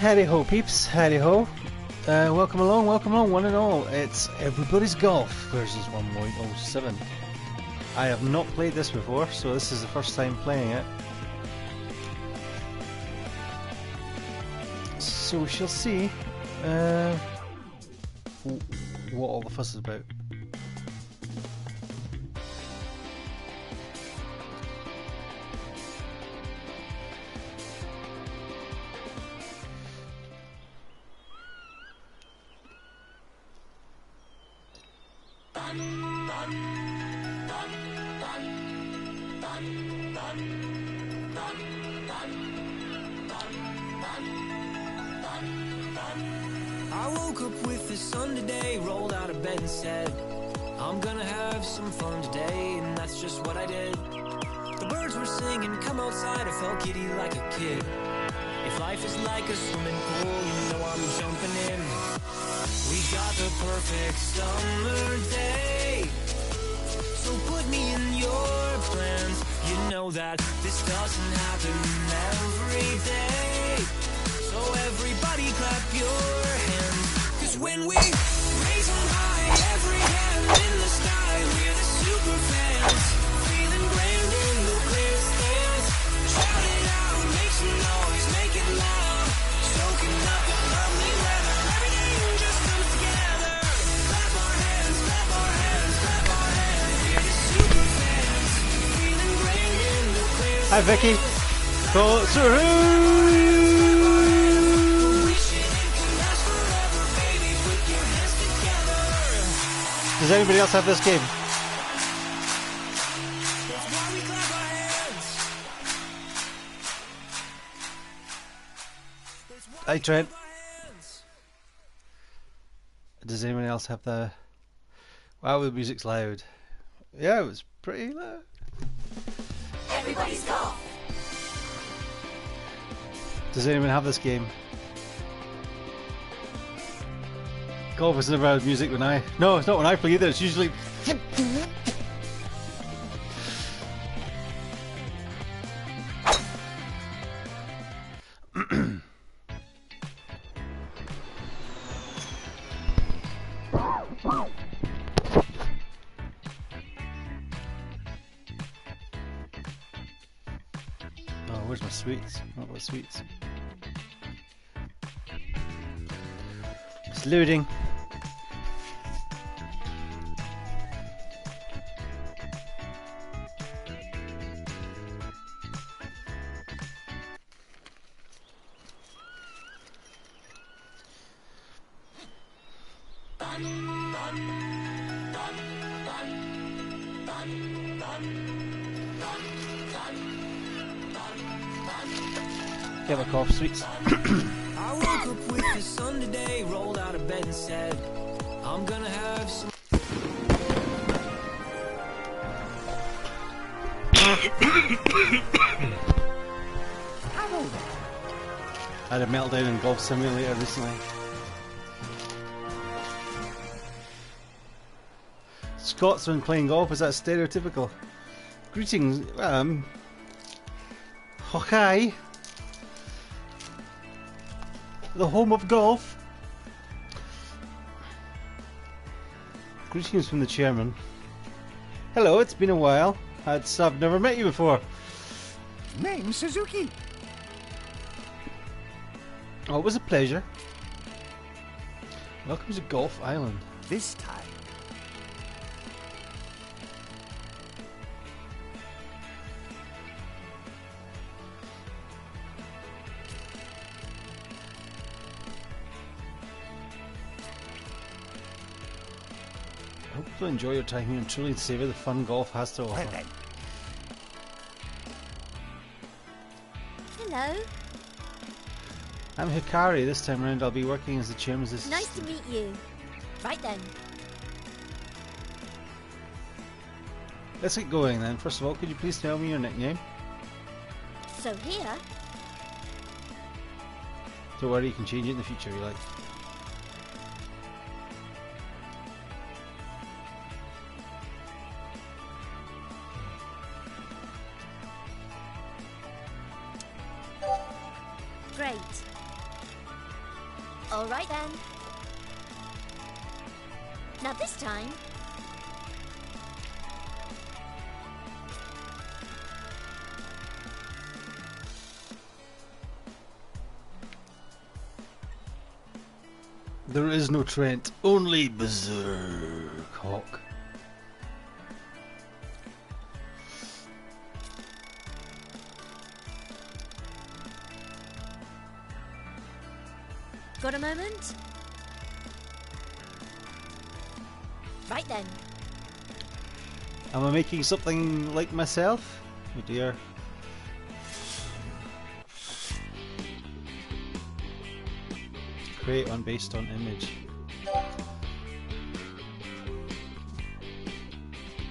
Howdy ho, peeps. Howdy ho. Welcome along, one and all. It's Everybody's Golf versus 1.07. I have not played this before, so this is the first time playing it. So we shall see what all the fuss is about. I woke up with the sun today, rolled out of bed and said, I'm gonna have some fun today, and that's just what I did. The birds were singing, come outside, I felt giddy like a kid. If life is like a swimming pool, you know I'm jumping in. We got the perfect summer day, so put me in your plans. You know that this doesn't happen every day, so everybody clap your hands. 'Cause when we raise them high, every hand in the sky, we're the super fans, feeling grand in the clear stands. Shout it out, make some noise, make it loud, soaking up the lovely weather. Everything just comes together. Clap our hands, clap our hands, clap our hands. We're the super fans, feeling grand in the clear stands. Hi Vicky. Does anybody else have this game? Hi Trent. Does anyone else have the... Wow, the music's loud. Yeah, it was pretty loud. Everybody's Golf. Does anyone have this game? Golf is never had music when I... No, it's not when I play either, it's usually... Oh, where's my sweets? Not my sweets. It's loading. Get my cough sweets. I woke up with the sun today, rolled out of bed and said, I'm gonna have some... I had a meltdown in Golf Simulator recently. Scotsman playing golf, is that stereotypical? Greetings, Hokkaido, the home of golf. Greetings from the chairman. Hello, it's been a while. I've never met you before. Name Suzuki. Oh, it was a pleasure. Welcome to Golf Island. This time. I hope you'll enjoy your time here and truly savour the fun golf has to offer. Well then. Hello. I'm Hikari. This time around I'll be working as the chairman's assistant. Nice to meet you. Right then. Let's get going then. First of all, could you please tell me your nickname? So here, Don't worry, you can change it in the future if you like. great. All right then. Now this time. There is no Trent, only Berserk Hawk. Got a moment? Right then. Am I making something like myself? Oh dear. Create on based on image.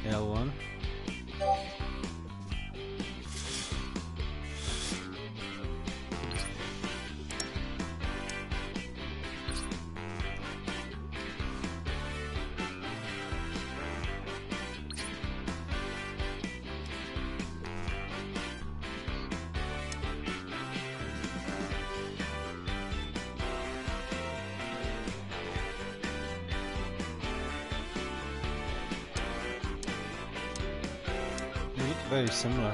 L1. They look very similar.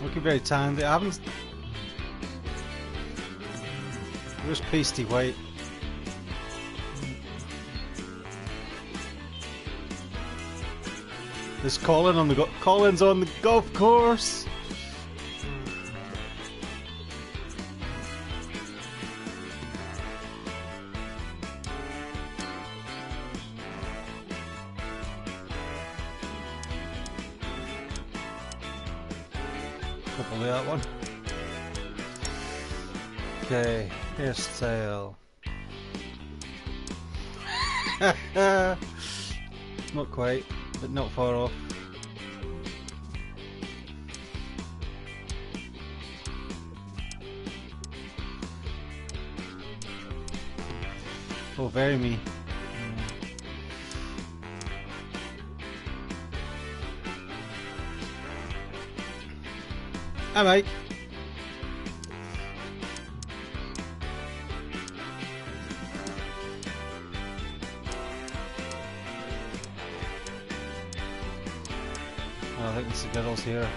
Looking very tanned. I haven't. Where's pasty white? There's Colin on the Colin's on the golf course. Hopefully that one. Okay, hairstyle. Not quite, but not far off. Oh, very me. Hi, Mike. Oh, I think it's the girls here.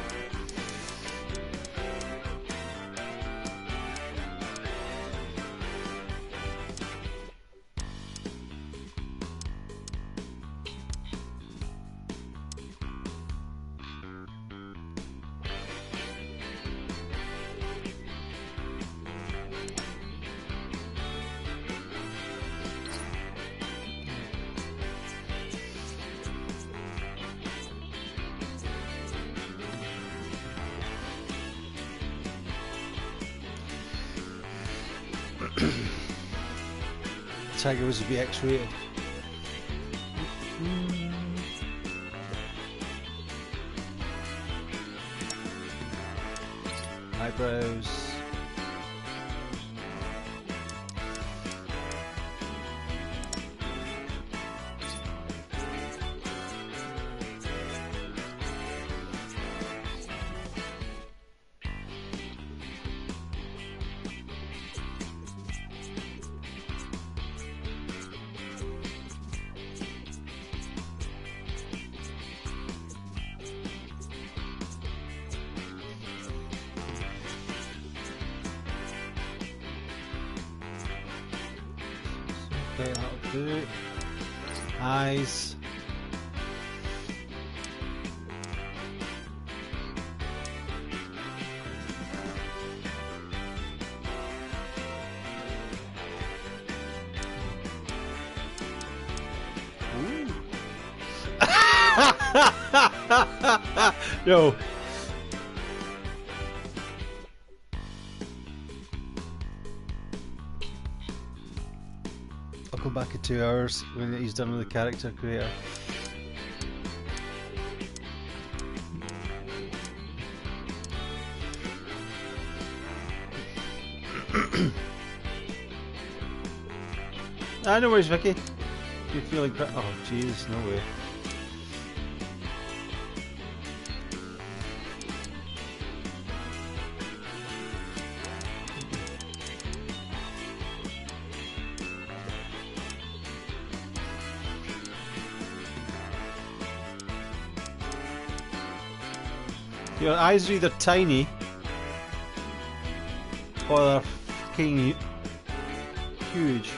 Tiger was to be X-rated. Eyebrows. Okay, that'll do. Eyes. Ooh. Yo. I'll come back in 2 hours when he's done with the character creator. Ah, no worries, Vicky. You're feeling oh, jeez, no way. Your eyes are either tiny or they're fucking huge.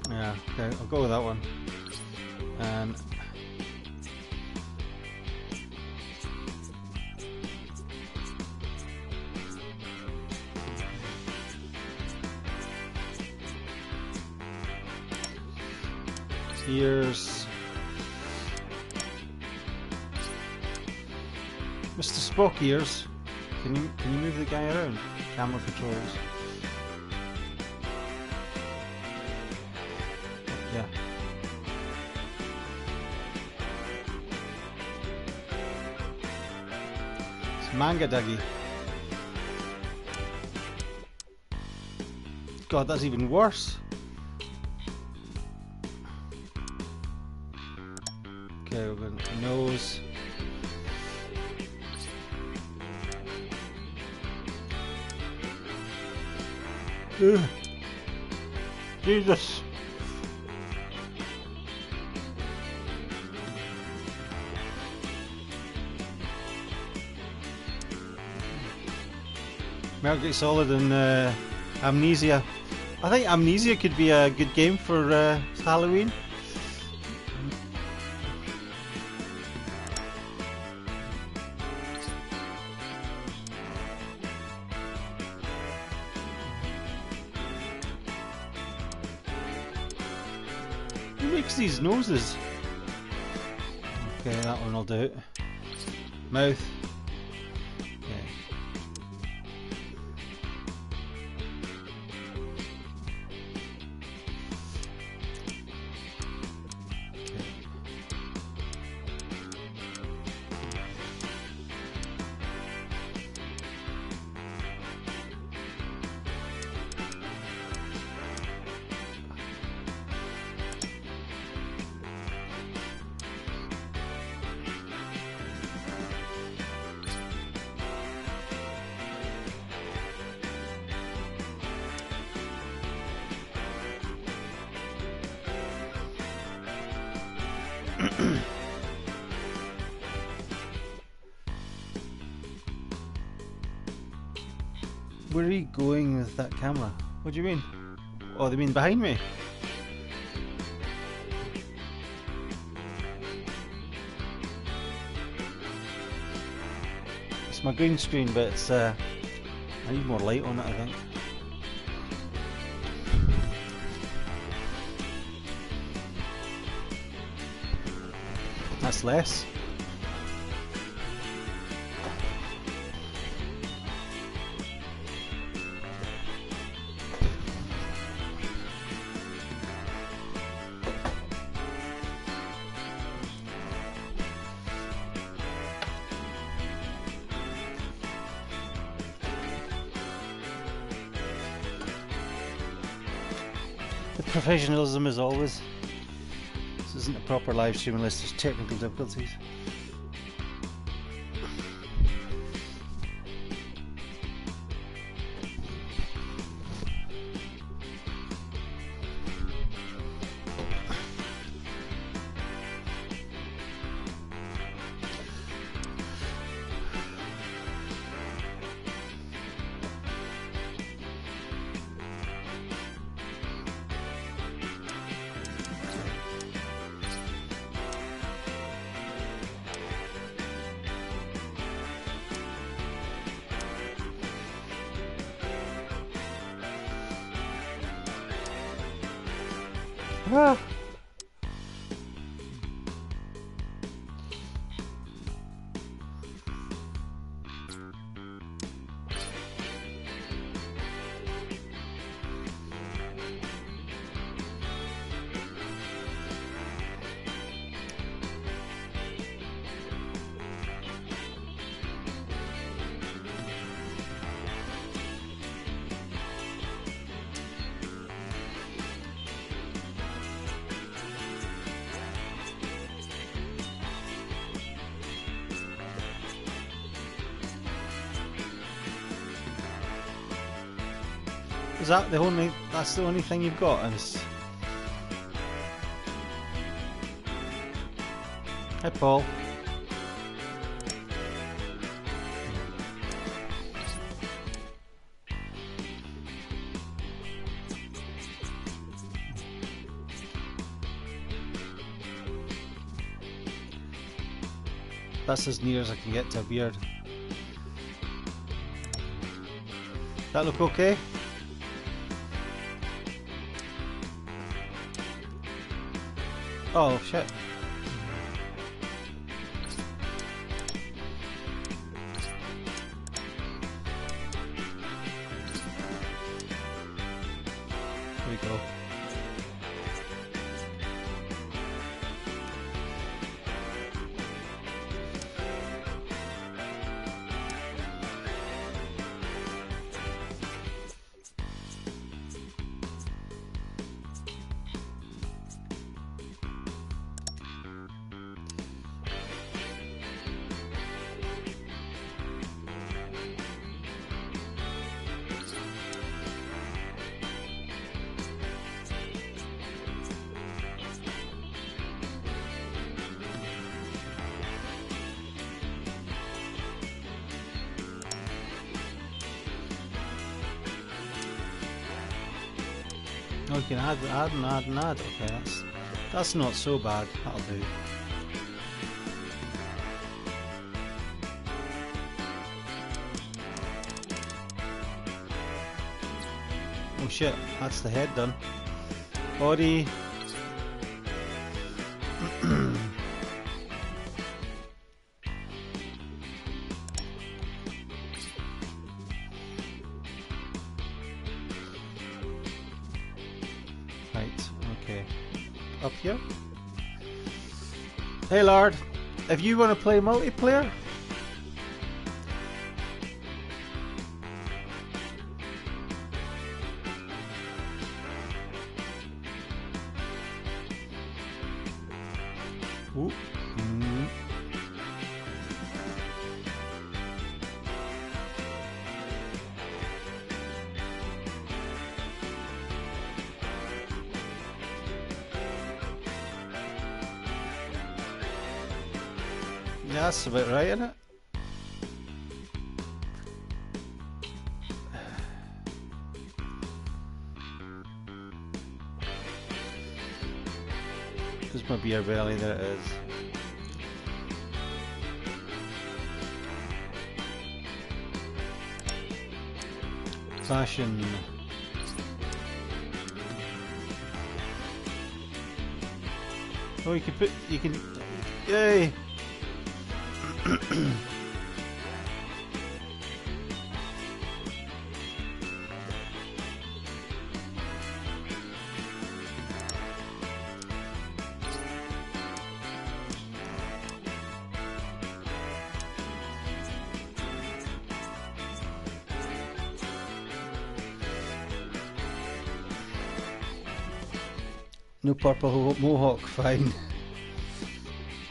Yeah, okay, I'll go with that one. And ears. Mr. Spock ears. Can you move the guy around? Camera controls. Yeah. It's Manga Duggy. God, that's even worse. Okay, we're going to nose. Ugh. Jesus. Metal Gear Solid and Amnesia. I think Amnesia could be a good game for Halloween. Who makes these noses? Okay, that one will do it. Mouth. Okay. Where are you going with that camera? What do you mean? Oh, they mean behind me? It's my green screen, but it's I need more light on it, I think. That's less. Professionalism as always. This isn't a proper live stream unless there's technical difficulties. Ah. Is that the only? That's the only thing you've got? Hi, Paul. That's as near as I can get to a beard. That look okay? Oh shit. Here we go. Oh, you can add and add and add. Okay, that's not so bad. That'll do. Oh shit, that's the head done. Body. Right, okay. Up here. Hey Lard, if you want to play multiplayer, ooh. Yeah, that's about right, isn't it? There's my beer belly, there it is. Fashion. Oh, you can, yay! No purple mohawk, fine.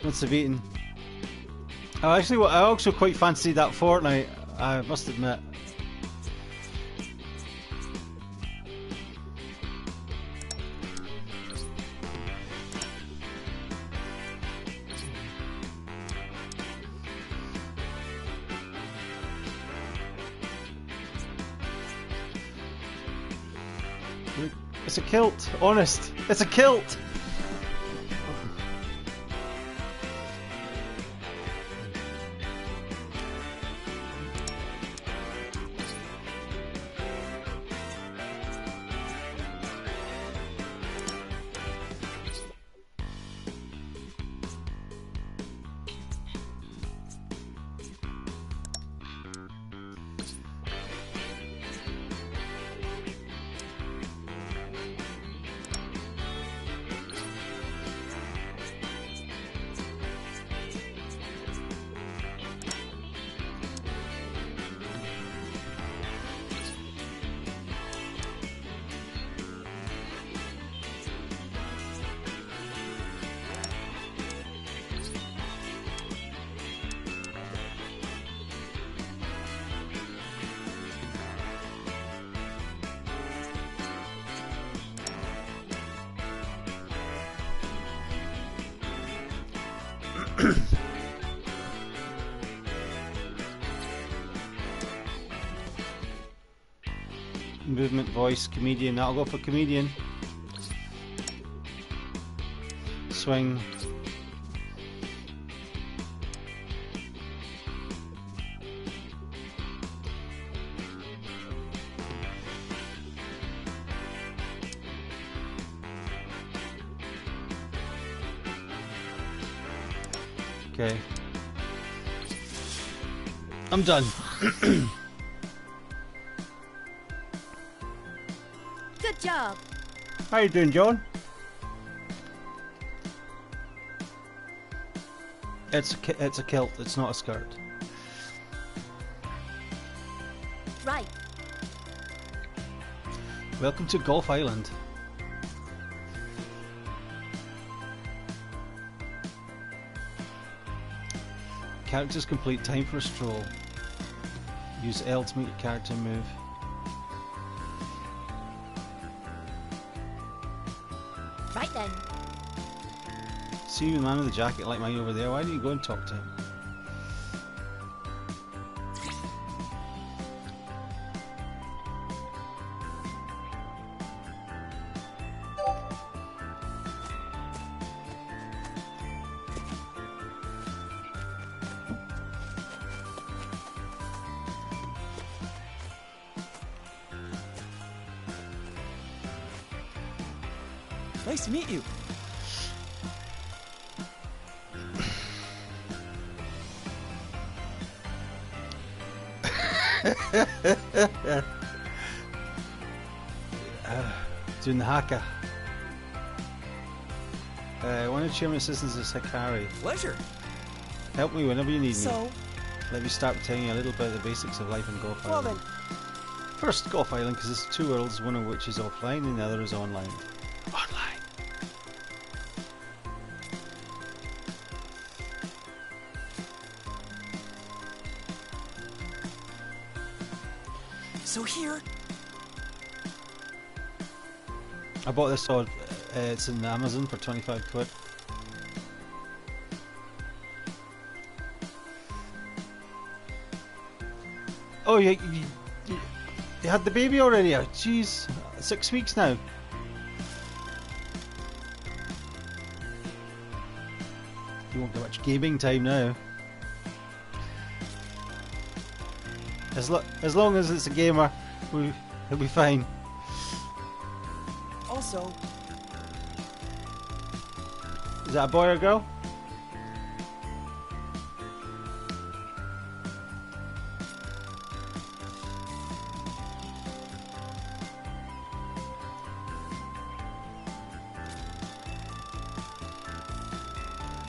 Once I've eaten. I also quite fancied that Fortnite, I must admit. It's a kilt, honest. It's a kilt! Movement, voice, comedian. I'll go for comedian. Swing. Okay. I'm done. Good job. How you doing, John? It's a kilt. It's not a skirt. Right. Welcome to Golf Island. Characters complete. Time for a stroll. Use L to make your character move. Right then. See the man with the jacket like mine over there. Why don't you go and talk to him? Nice to meet you. Doing the haka. One of the chairman assistants is Hikari. Pleasure. Help me whenever you need me. So, Let me start by telling you a little bit of the basics of life in Golf well Island. then, First, Golf Island, because it's two worlds, one of which is offline and the other is online. Online. so here, I bought this sword. It's in Amazon for 25 quid. Oh, you had the baby already? Oh, jeez, 6 weeks now. You won't get much gaming time now. As long as it's a gamer, he'll be fine. also, Is that a boy or a girl?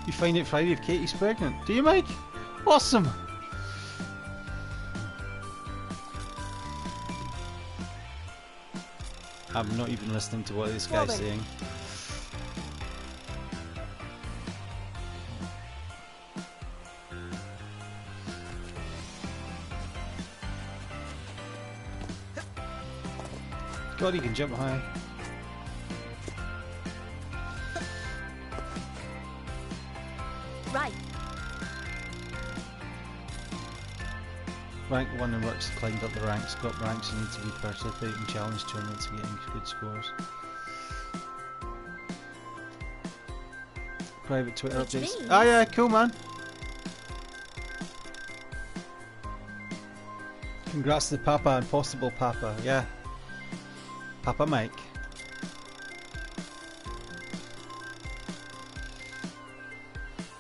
You find it Friday if Katie's pregnant. Do you, Mike? Awesome! I'm not even listening to what this guy's Well then. saying. God, he can jump high. Right. Rank 1 and works climbed up the ranks. Go up ranks, you need to be participating in challenge tournaments and getting good scores. Private Twitter Which updates. means- Ah yeah, cool man. Congrats to the Papa and possible Papa, yeah. Papa Mike.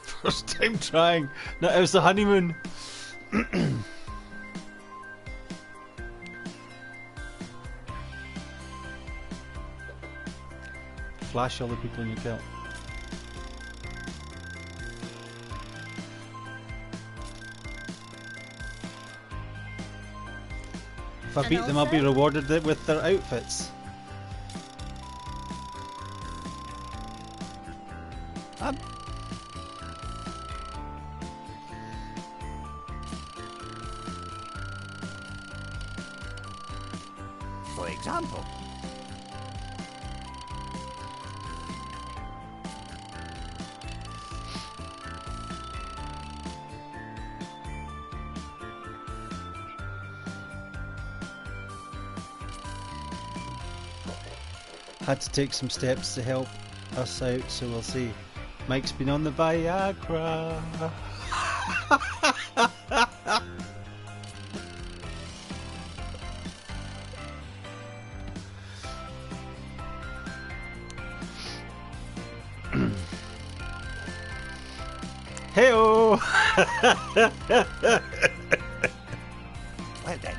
First time trying. No, it was the honeymoon. Flash all the people in your kilt. If I And beat them, I'll be also- rewarded with their outfits. For example, had to take some steps to help us out, so we'll see. Mike's been on the Viagra. Hey-oh! Well then.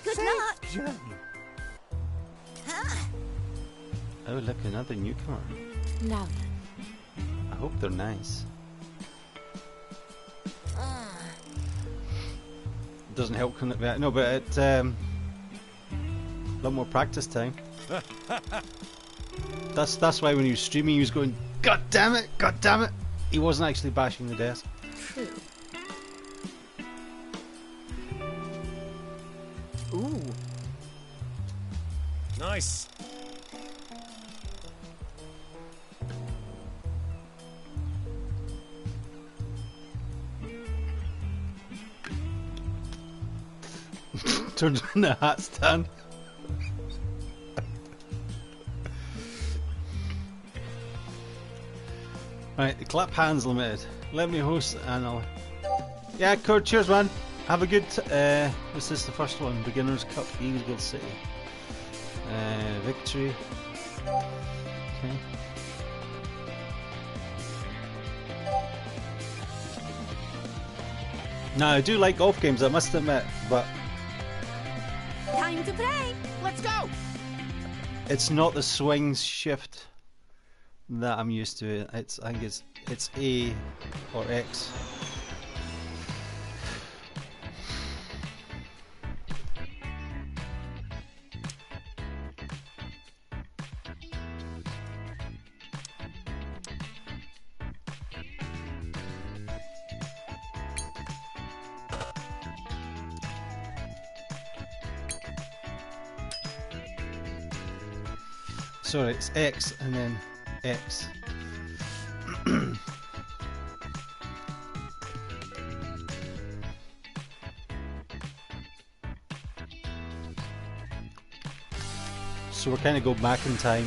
Good Safe luck. journey. Oh, look, another newcomer. Now I hope they're nice. Doesn't help, can it? No, but it a lot more practice time. That's why when he was streaming, he was going, "God damn it! God damn it!" He wasn't actually bashing the desk. true. Ooh. Nice. Turns in the hat stand. Right, the Clap Hands Limited. Let me host and I'll... Yeah, Kurt, cheers man. Have a good... what's this, the first one? Beginner's Cup, Eagle City. Victory. Okay. Now, I do like golf games, I must admit, but... Time to play. Let's go. It's not the swings shift that I'm used to. I think it's A or X. Sorry, it's X and then X. So we're kind of going back in time.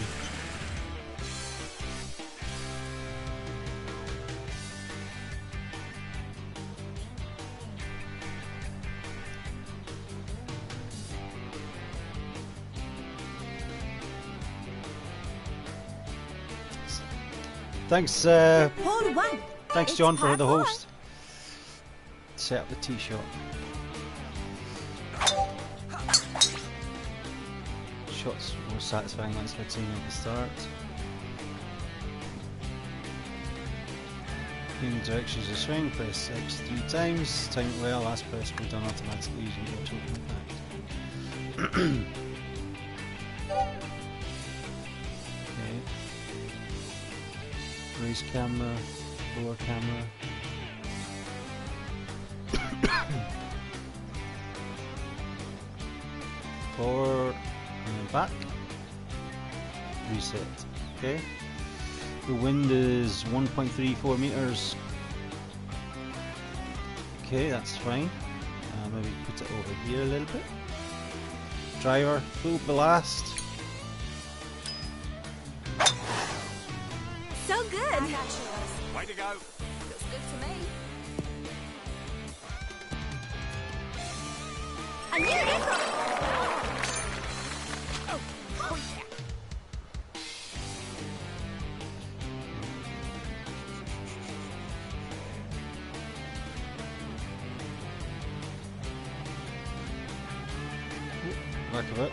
Thanks, Hole one. thanks It's John for par the four. host. Set up the tee shot. Shots more satisfying once hitting at the start. In the directions of swing, press X 3 times. Time it well, last press will be done automatically using auto impact. Okay. Raise camera, lower camera. Forward and back. Reset. Okay. The wind is 1.34 meters. Okay, that's fine. Maybe put it over here a little bit. Driver, full blast. So good. Way to go. Looks good to me. A new record. Oh, yeah. Back of it.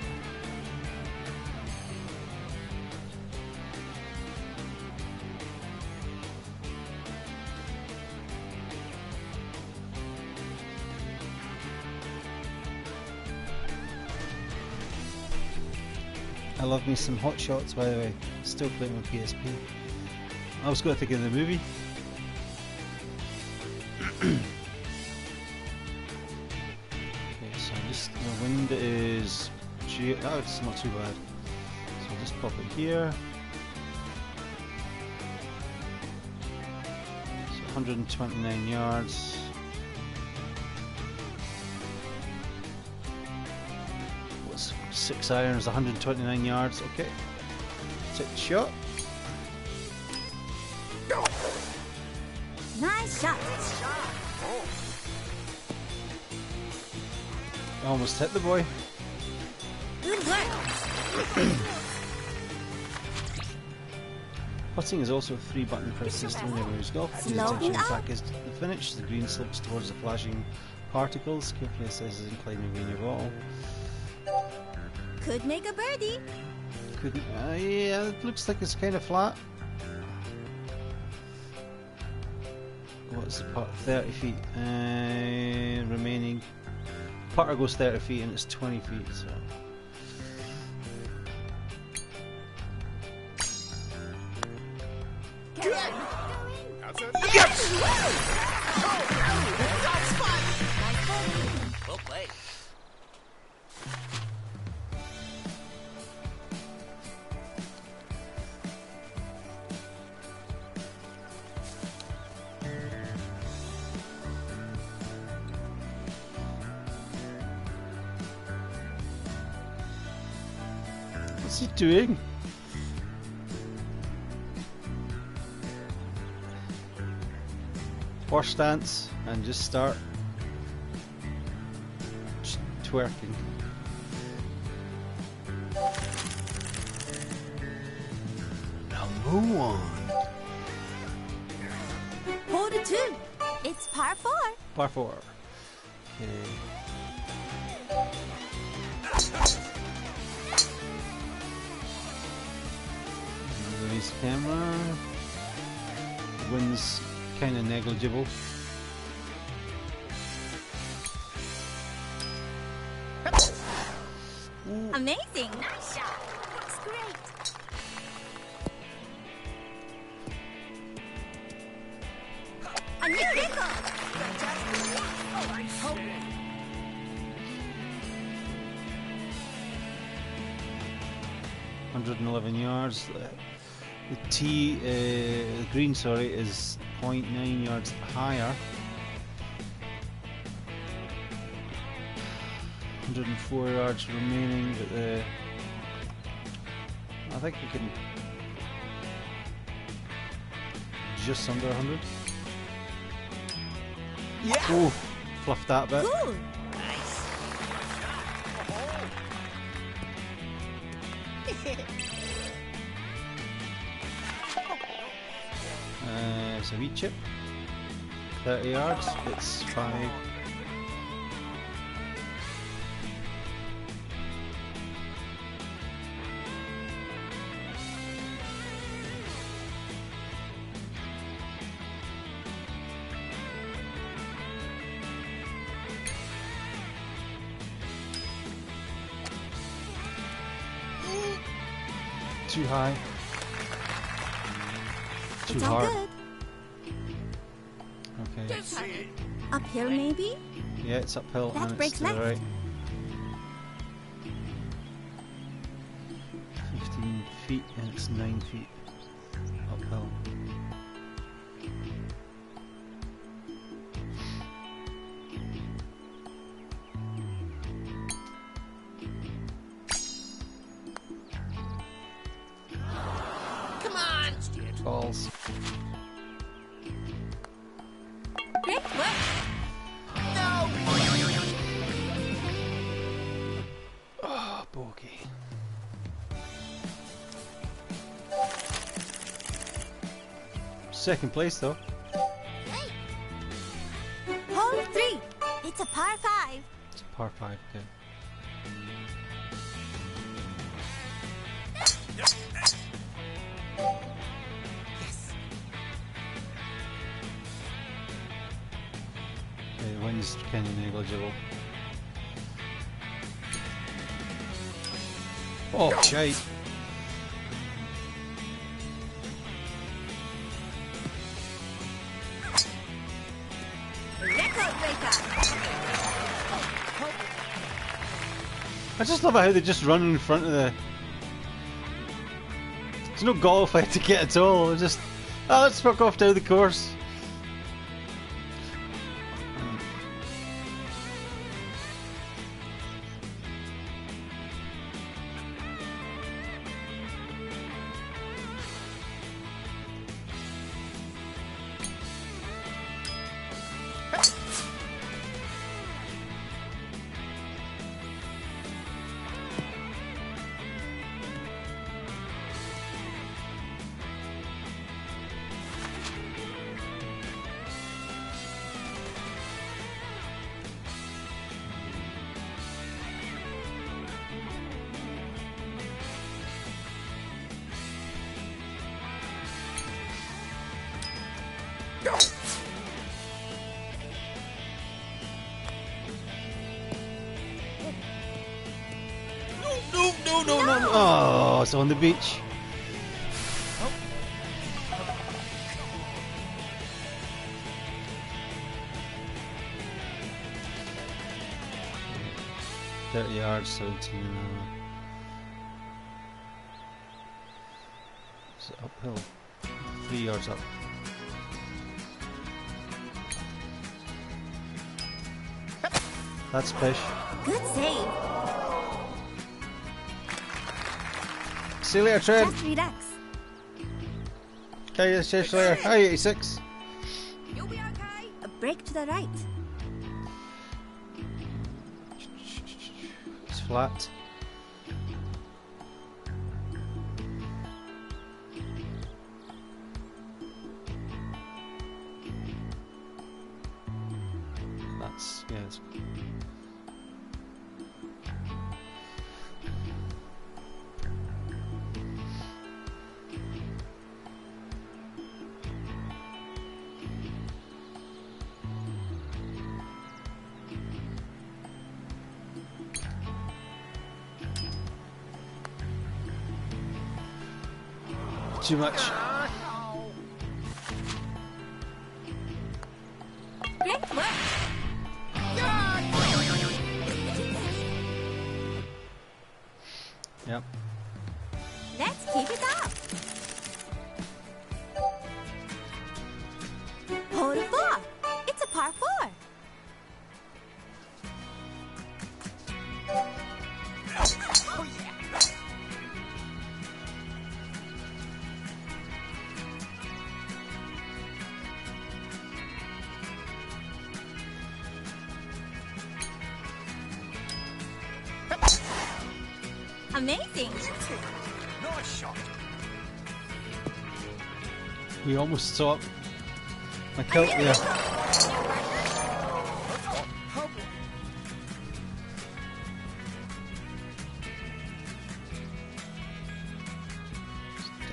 I love me some Hot Shots, by the way. Still playing on PSP. I was going to think of the movie. Okay, so just the wind is... Oh, it's not too bad. So I'll just pop it here. 129 yards. What's 6 irons? 129 yards. Okay. Take the shot. Nice shot. Almost hit the boy. Good work. Putting is also a 3-button press system in everyone's golf. His attention attack is the finish. The green slopes towards the flashing particles. Carefully assesses inclining green your ball. Could make a birdie. Couldn't. Yeah, it looks like it's kind of flat. What's the putt? 30 feet. Remaining. Putter goes 30 feet and it's 20 feet. So. Yes! Well played. What's he doing? Horse stance and just start twerking. Number 1. Hold it two. It's par 4. Par 4. Okay. Release camera. Wind's kind of negligible. Amazing. Nice shot. Looks great. A new record. 111 yards. The tee, the green, sorry, is 0.9 yards higher. 104 yards remaining, but I think we can just under 100. Yeah! Oh, fluffed that bit. Cool. It's a wee chip. 30 yards. It's 5. Too high. Too It's all hard. good. Okay. Uphill maybe? Yeah, it's uphill That and it's breaks to the left. right. 15 feet and it's 9 feet uphill. Come on! Balls. Great work. Oh, bogey. Second place though. Hole 3. It's a par 5. It's a par 5. Okay. Okay, the wind's kind of negligible. Oh, shite. Record breaker. I just love how they just run in front of the... There's no golf etiquette at all. It's just, oh, let's fuck off down the course. Oh, it's on the beach. 30 yards, 17 an hour. Is it uphill? 3 yards up. That's fish. Good save. See you later, Tread. Just relax. Okay, let's chase later. Hi, 86. You'll be okay. A break to the right. It's flat. That's, yeah, it's too much. Great work. Yep. Let's keep it up. Hole 4. It's a par 4. Amazing. Nice shot. We almost stopped. I killed there. Down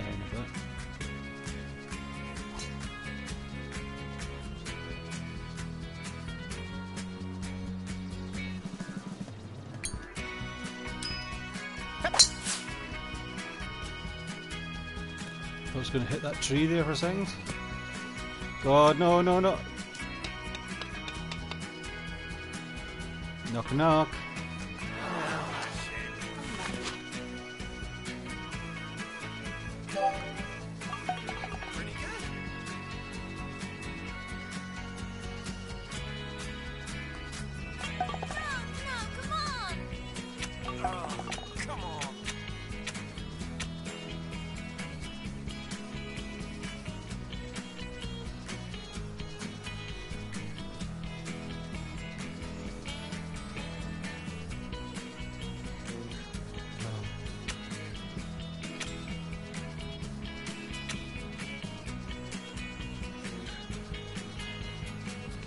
a bit. I was going to hit that tree there for a second. God, no, no, no. Knock, knock.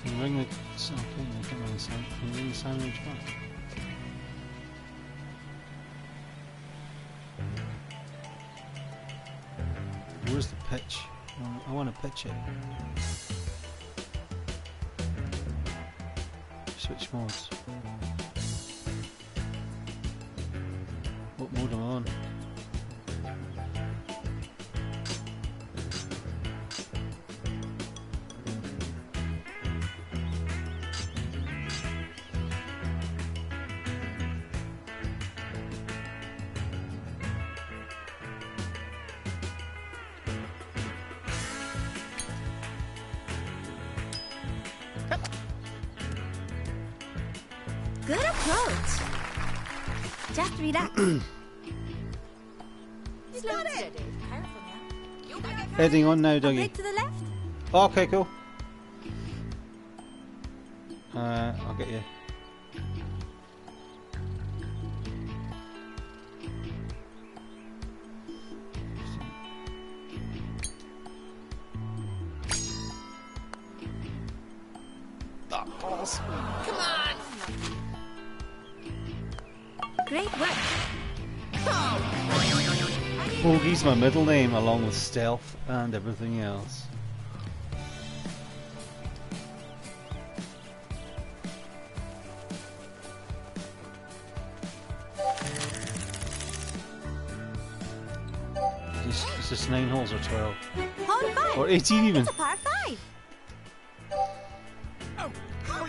Can you ring the... Okay, I can't ring the sound. Can you ring the sandwich back? Where's the pitch? I want to pitch it. Switch modes. What mode am I on? Good approach. Just relax. Slow and steady. Careful now. You'll be okay. Heading on now, A Dougie. break to the left. Okay, cool. I'll get you. Come on. Great work. Bogey's my middle name, along with stealth and everything else. It's just 9 holes or 12. Hole 5. Or 18 even. It's a par 5. Oh, oh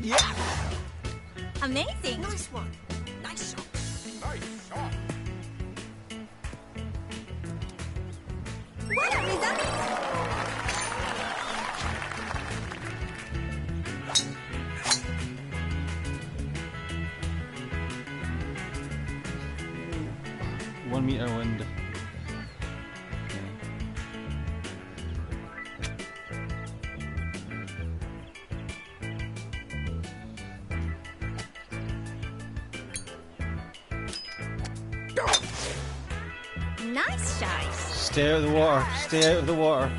yeah. Yeah. Amazing. Nice one. Nice shot. Nice shot. What a result. One meter wind. Nice shot. Stay out of the water. Stay out of the water.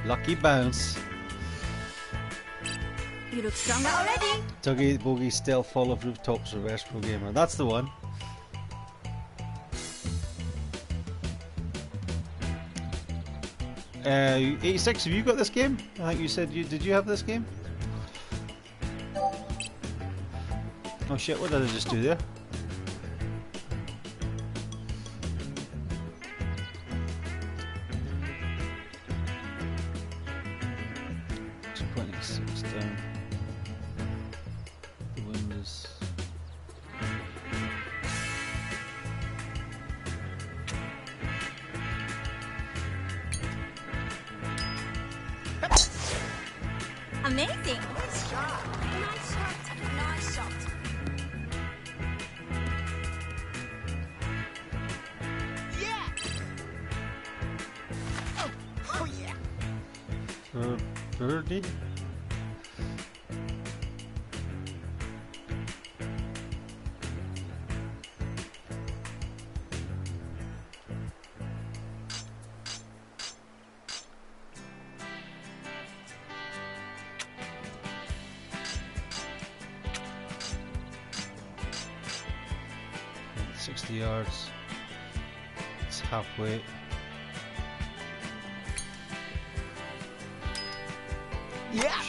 Lucky bounce. You look stronger already. Dougie Bogey still full of rooftops. Reverse pro gamer. That's the one. Uh, 86. Have you got this game? I think you said you did. You have this game? Oh shit! What did I just do there? Down. The wind is. Amazing. Nice shot. Nice shot. Nice shot. Yeah. Oh, oh yeah. Birdie. It's 60 yards. It's halfway. Yeah.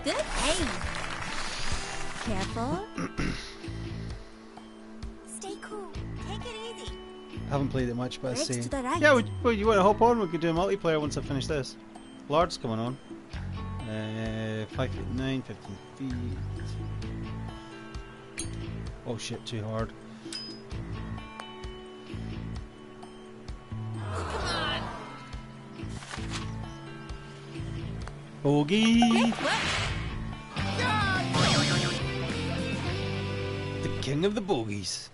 Good aim. Careful. Stay cool. Take it easy. Haven't played it much, but I Brakes see. to the right. Yeah, well, you want to hop on? We could do a multiplayer once I finish this. Lard's coming on. 5'9", 15 feet. Oh shit, too hard. Bogey! The king of the bogeys.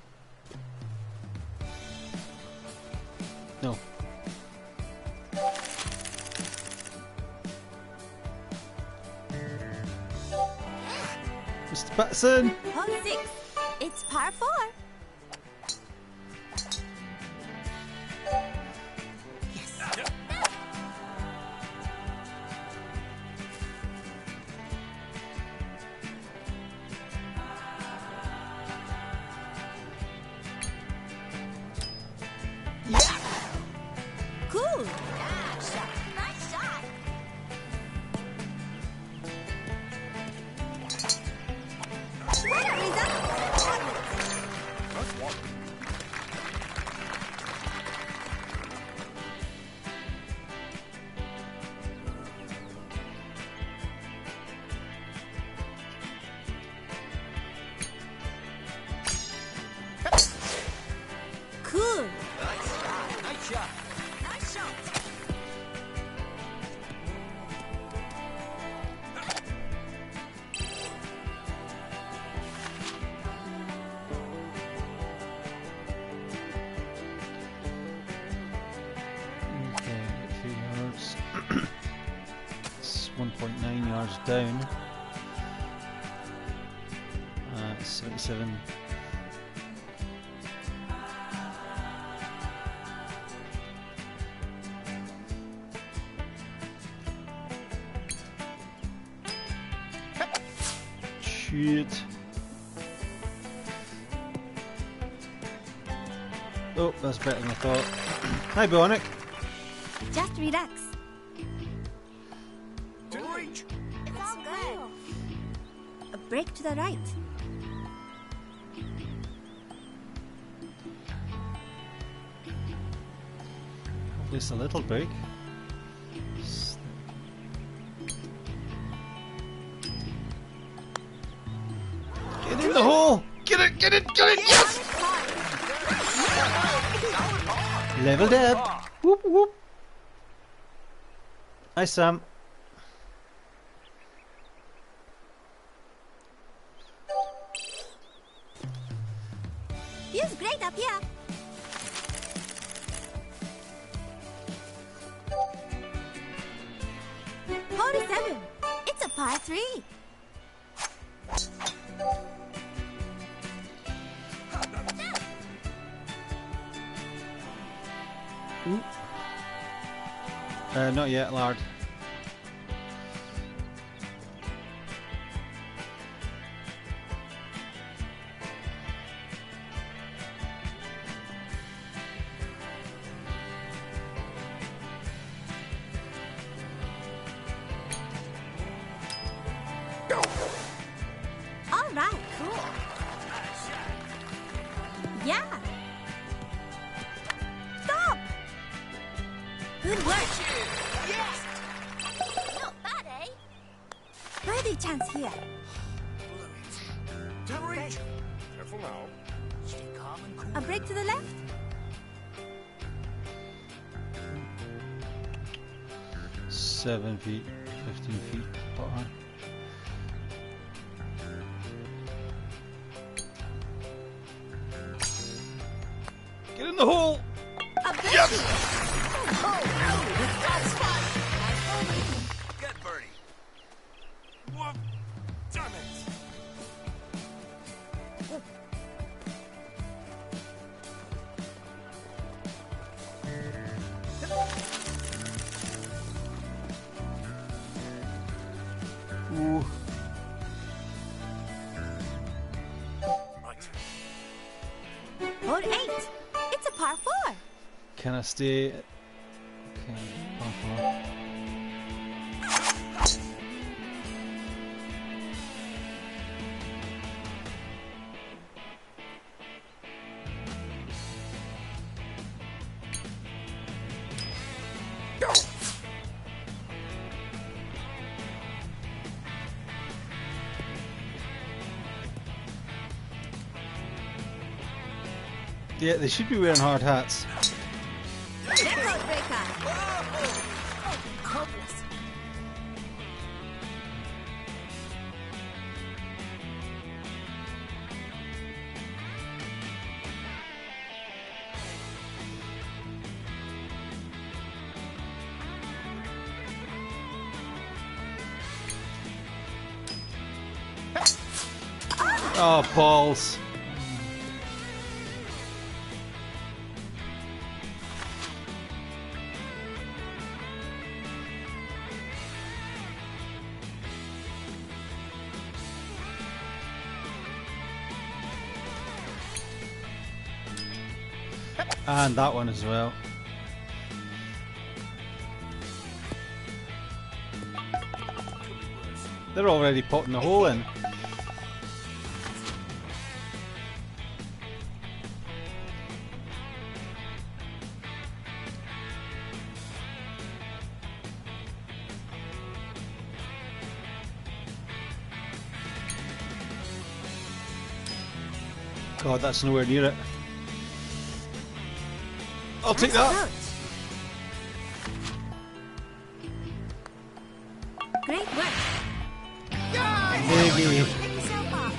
No. Mr. Patterson! Hole 6. It's par 4. Cool. Nice shot. Nice shot. What a result. Nice one. Cool. Nice shot. Nice shot. Nice shot. Okay, 3 yards. It's 1.9 yards down. It's 77. Shit. Oh, that's better than I thought. Hi, Bionic. Just relax. To reach. It's all good. A break to the right. At least a little break. Get in the hole! Get it! Get it! Get it! Yes! Leveled up! Whoop whoop! Hi, Sam. Feels great up here. Hole 7. It's a par 3. Not yet, lard. All right, cool. Yeah. Stop. Good work. Not bad, eh? Birdie chance here. To reach. Careful now. Stay calm and cool. A break to the left. 7 feet, 15 feet. Pot. Get in the hole! A break. Get birdie. Whoop. Damn it. Ooh. Right. Hole 8. It's a par 4. Can I stay? Okay. Par 4. Yeah, they should be wearing hard hats. Record breaker. Hopeless. Oh, balls. And that one as well. They're already potting the hole in. God, that's nowhere near it. I'll take that. Great work. Maybe. Pick yourself up.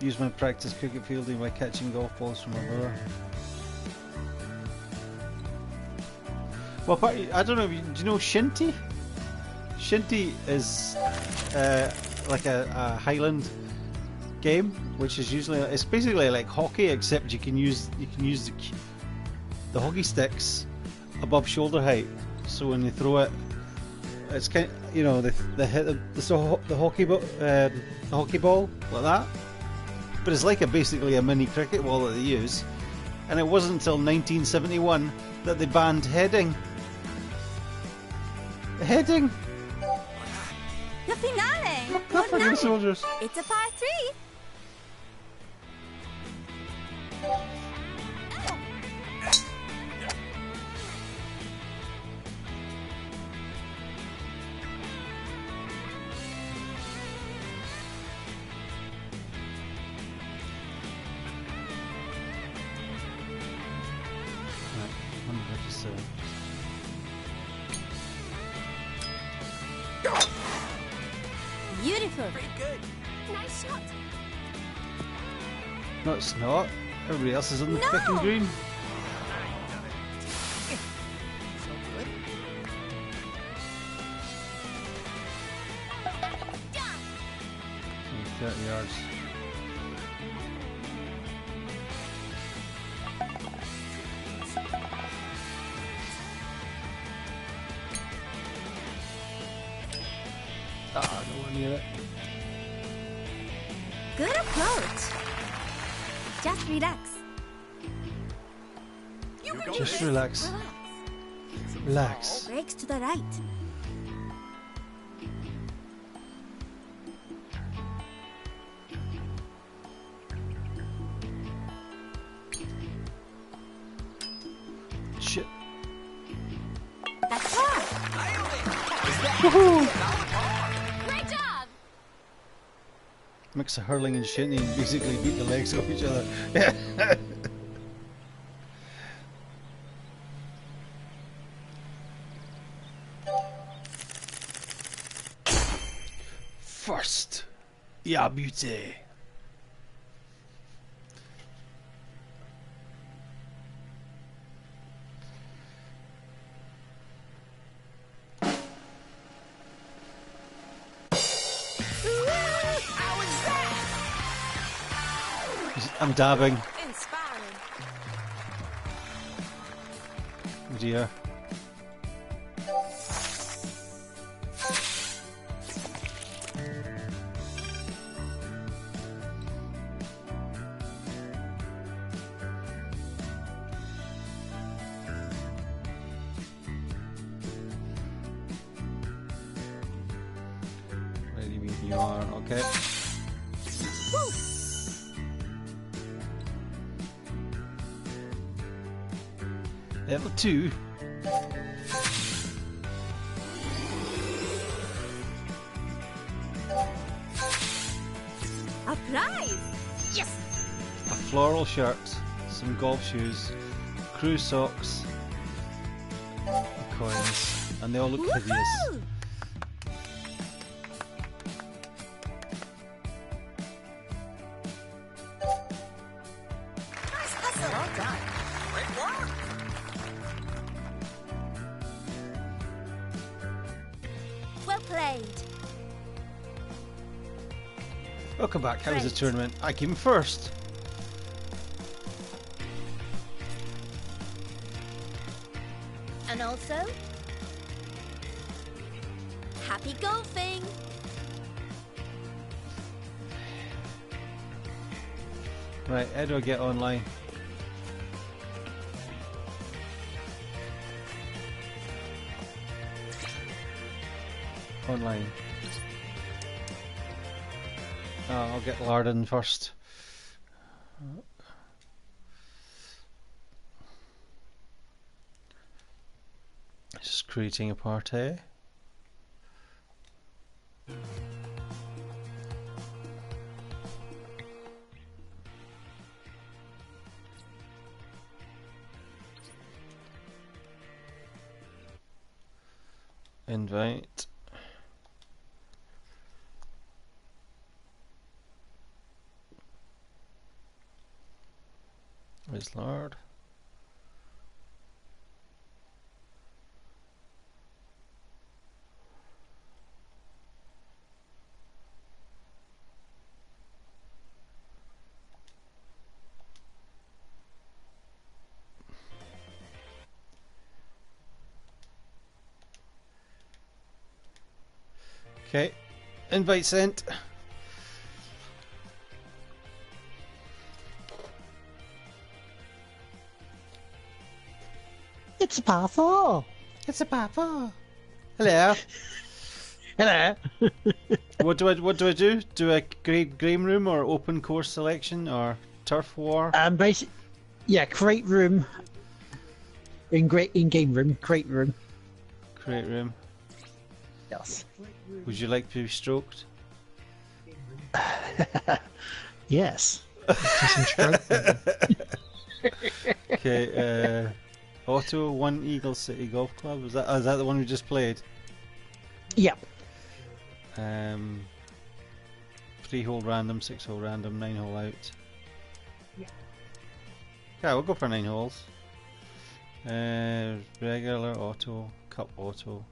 Use my practice cricket fielding by catching golf balls from above. Well, I don't know. Do you know shinty? Shinty is like a Highland game, which is usually it's basically like hockey, except you can use the hockey sticks above shoulder height. So when you throw it, it's kind. you know, they hit the hockey ball like that. But it's like basically a mini cricket ball that they use. And it wasn't until 1971 that they banned heading. Heading. The finale. Good Good for the night. soldiers. It's a part 3. Beautiful. Pretty good. Nice shot. No, it's not. Everybody else is on the No. fucking green. So good. 30 yards. Ah, nowhere near it. Good approach. Just relax. You go. Just relax. Relax. Brakes to the right. Shit. That's all. Great job. Mix of hurling and shinty and basically beat the legs off each other. First, yeah, beauty. I'm dabbing. Inspiring. Oh dear. Where do you mean you are? Okay. Level 2. A prize. Yes. A floral shirt, some golf shoes, crew socks, and coins, and they all look hideous. Woohoo! Nice hustle. Well done. Great work. Well played. Welcome back. How was the Great. tournament? I came first. And also, happy golfing. Right, how do I get online? Online. Oh, I'll get Larden first. Just creating a party. Invite. Where's Lard? Okay. Invite sent. It's a par 4. It's a papa. Hello. Hello. What do I do? Do a game room or open course selection or turf war? Basic. Yeah, create room. In game room, create room. Create room. Yes. Would you like to be stroked? Yes. Just some stroke. Okay. Auto One Eagle City Golf Club. Is that the one we just played? Yep. 3-hole random, 6-hole random, 9-hole out. Yeah, we'll go for 9 holes. Regular auto, cup auto,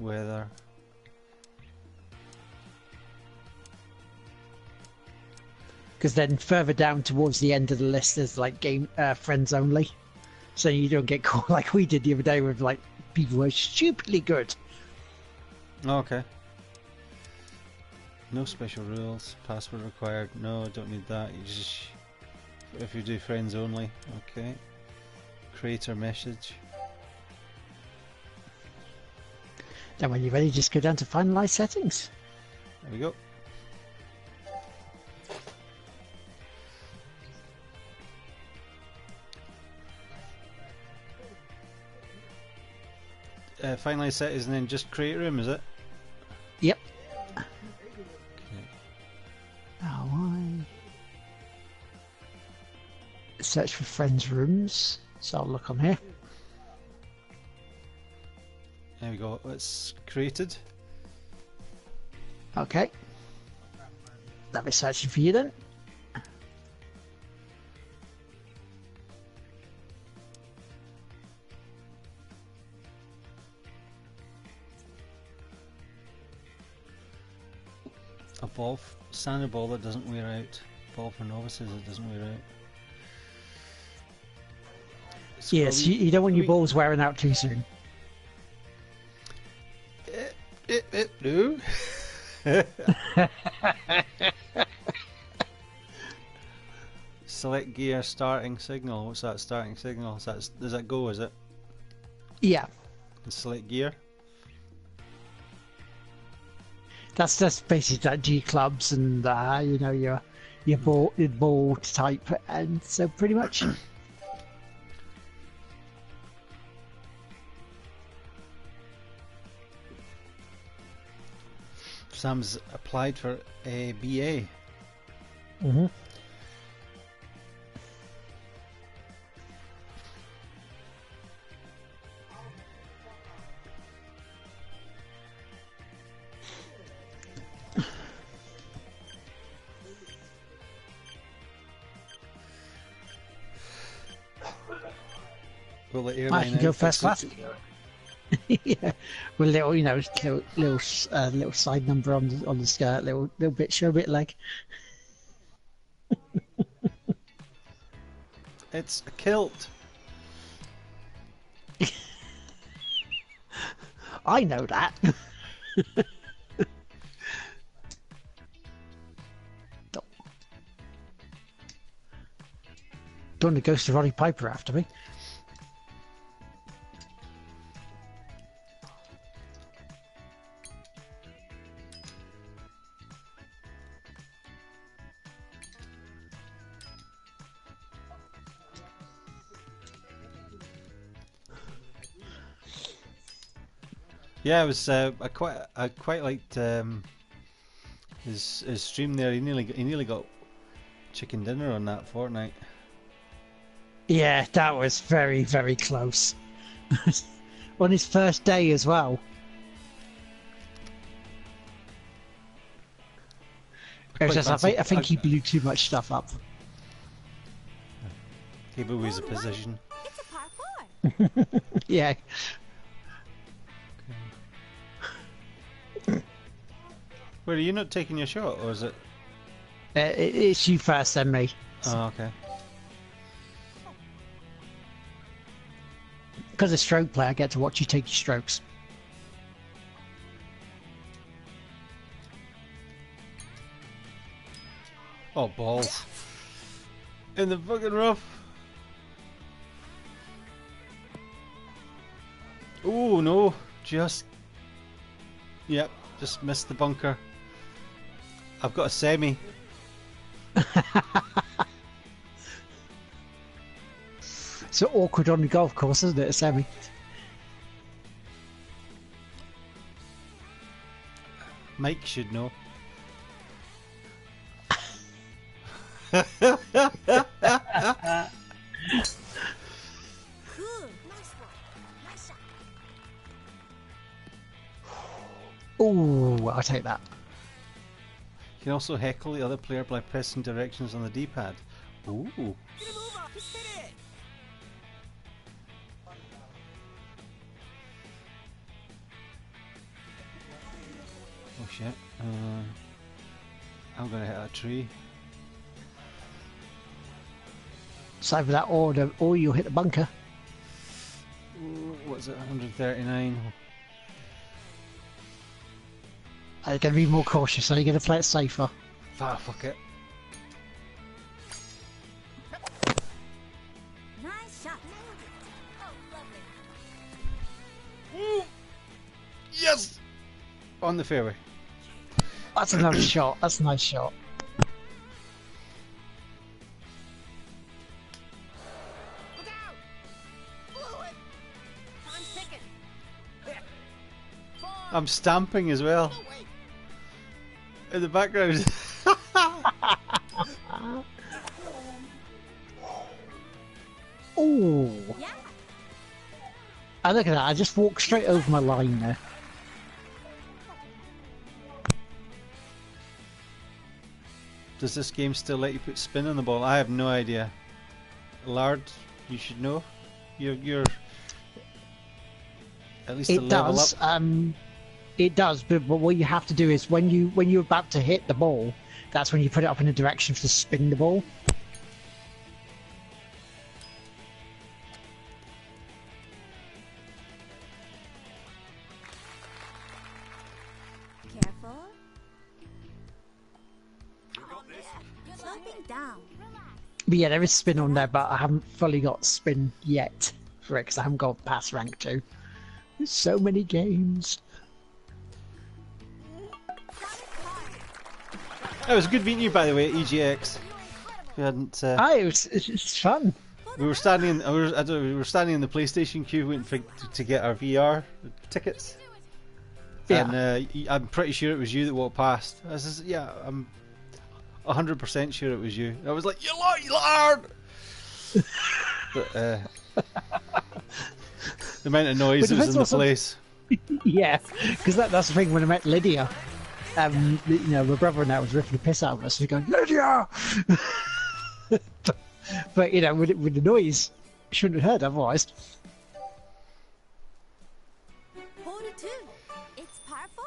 weather. Because then further down towards the end of the list there's like game friends only, so you don't get caught like we did the other day with like people who are stupidly good. Okay. No special rules. Password required. No, don't need that. You just if you do friends only. Okay. Creator message. Then when you're ready, just go down to finalize settings. There we go. Finalize settings and then just create room, is it? Yep. Okay. Oh, why? Search for friends rooms. So I'll look on here. There we go. It's created. Okay. Let me search for you then. A ball, standard ball that doesn't wear out. Ball for novices that doesn't wear out. Yes, you don't want your balls wearing out too soon. No. Select gear starting signal. What's that starting signal? Does that go, is it? Yeah. And select gear? That's just basically like G clubs and you know your ball type, and so pretty much. Sam's applied for a BA. Mm-hmm. Will the I airline can go outfit first class. suit- Yeah, with little, you know, little side number on the skirt, little bit, show a bit leg. It's a kilt. I know that. Don't want the ghost of Roddy Piper after me. Yeah, it was. I quite liked his stream there. He nearly got chicken dinner on that fortnight. Yeah, that was very, very close. On his first day as well. It was Quite just, I fancy- think he blew too much stuff up. Gave away his position. It's a par 4. Yeah. Wait, are you not taking your shot, or is it? It's you first, then me. Oh, okay. Because a stroke player, I get to watch you take your strokes. Oh, balls. In the fucking rough. Oh, no. Just... Yep, just missed the bunker. I've got a semi. So awkward on the golf course, isn't it, a semi? Mike should know. Cool. Nice one. Nice shot. Ooh, I'll take that. You can also heckle the other player by pressing directions on the D-pad. Ooh. Get a move on. Just hit it. Oh shit. I'm gonna hit a tree. It's either that or you'll hit the bunker. Ooh, what's it? 139. I'm going to be more cautious, so you're going to play it safer. Ah, fuck it. Nice shot. Oh, lovely. Yes! On the fairway. That's a nice shot. That's a nice shot. Look out! Blew it. Time's ticking. There. I'm stamping as well. No way. In the background. Ooh. Yeah. And look at that. I just walked straight over my line there. Does this game still let you put spin on the ball? I have no idea. Lard, you should know. You're at least a It level does. up. It does. But what you have to do is when you're about to hit the ball, that's when you put it up in a direction to spin the ball. Careful. You got this. Sloping down. But yeah, there is spin on there, but I haven't fully got spin yet for it because I haven't got past rank 2. There's so many games. It was good meeting you, by the way, at EGX. We hadn't. It's fun. We were standing in. We were standing in the PlayStation queue waiting to get our VR tickets. Yeah. And I'm pretty sure it was you that walked past. I says, "Yeah, I'm 100% sure it was you." And I was like, "You lard!" But the amount of noise that was in the place. Yeah, because that's the thing when I met Lydia. You know, my brother and I was ripping the piss out of us. We're going, Lydia! but you know, with the noise, you shouldn't have heard otherwise. 42. It's par 4.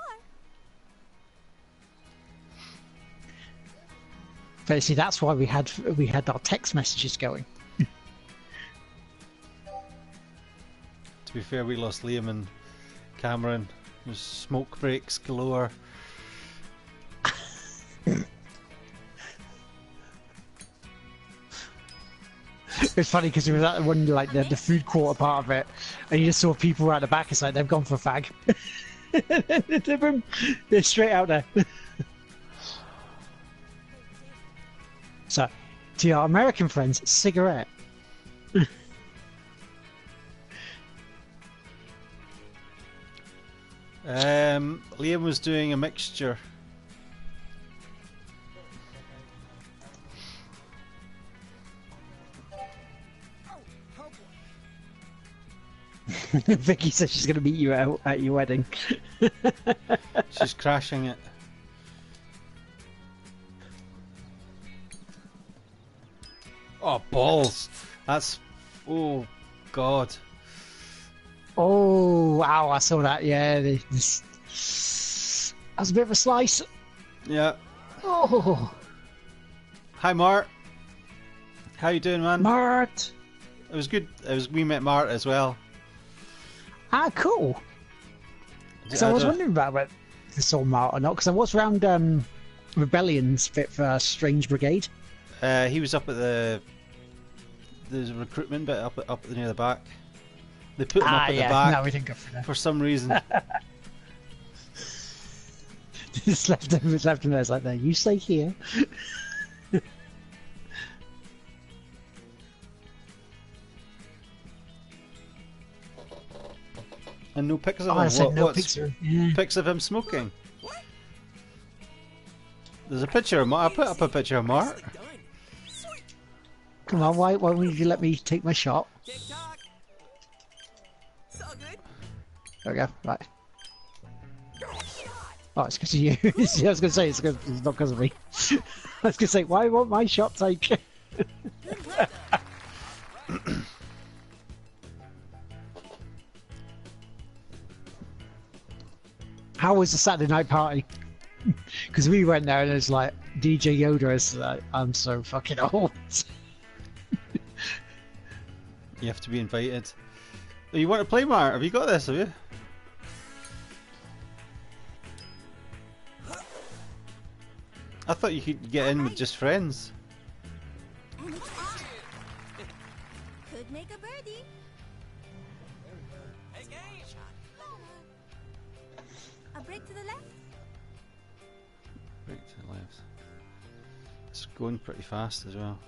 But see, that's why we had our text messages going. To be fair, we lost Liam and Cameron. There's smoke breaks galore. It's funny because we were at one like the food court part of it, and you just saw people out the back. It's like they've gone for a fag. They're straight out there. So, to our American friends, cigarette. Liam was doing a mixture. Vicky says she's going to meet you at your wedding. She's crashing it. Oh, balls! That's... Oh, God. Oh, wow, I saw that, yeah. That was a bit of a slice. Yeah. Oh, Hi, Mart. How you doing, man? Mart. It was good. We met Mart as well. Ah, cool. So I was wondering about if I saw Mart or not, because I was around Rebellion's fit for Strange Brigade. He was up at the recruitment bit up near the back. They put him up at the back. No, we didn't go for that. For some reason. Just left him there. It's like, there, you stay here. And no pics of him. I said no what's picture. Yeah. pics of him smoking? There's a picture of Mark. I put up a picture of Mark. Come on, why won't you let me take my shot? TikTok. It's all good. There we go. Right. Oh, it's because of you. I was going to say it's not because of me. I was going to say, why won't my shot take? How was the Saturday night party? Because we went there and it's like DJ Yoda is like, I'm so fucking old. You have to be invited. Oh, you want to play, Mark? Have you got this? Have you? I thought you could get in with just friends. And it's on. Could make a birdie. A break to the left. Right to the left. It's going pretty fast as well.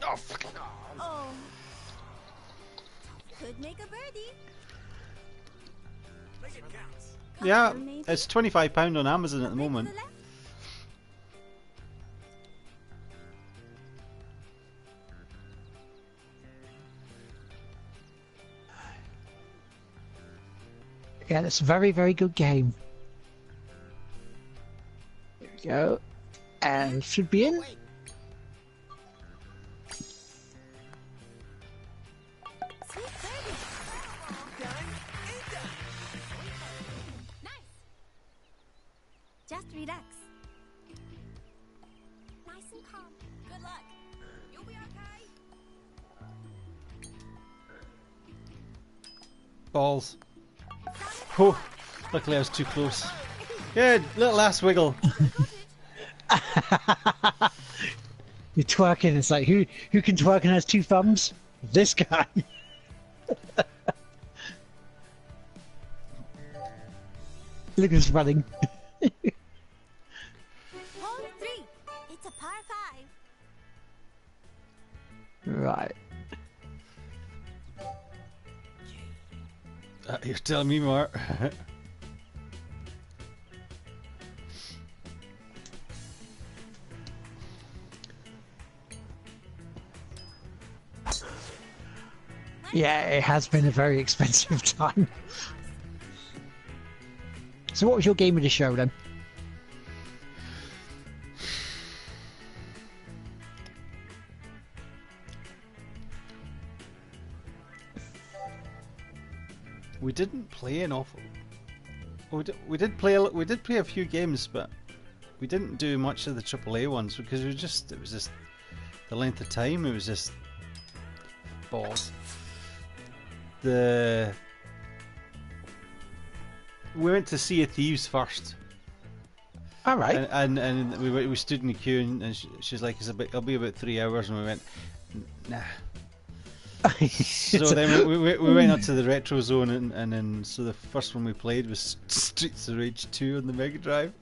Oh, fucking. Oh. Could make a birdie. Yeah, Couple maybe. it's £25 on Amazon at the A break to moment. the left. Yeah, that's a very, very good game. There we go. And should be in. Sweet birdie. Nice. Just relax. Nice and calm. Good luck. You'll be okay. Balls. Oh, luckily I was too close. Yeah, little ass wiggle. You're twerking. It's like who can twerk and has two thumbs? This guy. Look at us running. Hole 3. It's a par 5. Right. You're telling me, Mark. Yeah, it has been a very expensive time. So what was your game of the show then? We didn't play an awful. We did play a few games, but we didn't do much of the AAA ones because it was just the length of time. It was just balls. We went to Sea of Thieves first. All right. And we stood in the queue and she's like, it'll be about 3 hours, and we went, nah. So then we went up to the retro zone and then so the first one we played was Streets of Rage 2 on the Mega Drive.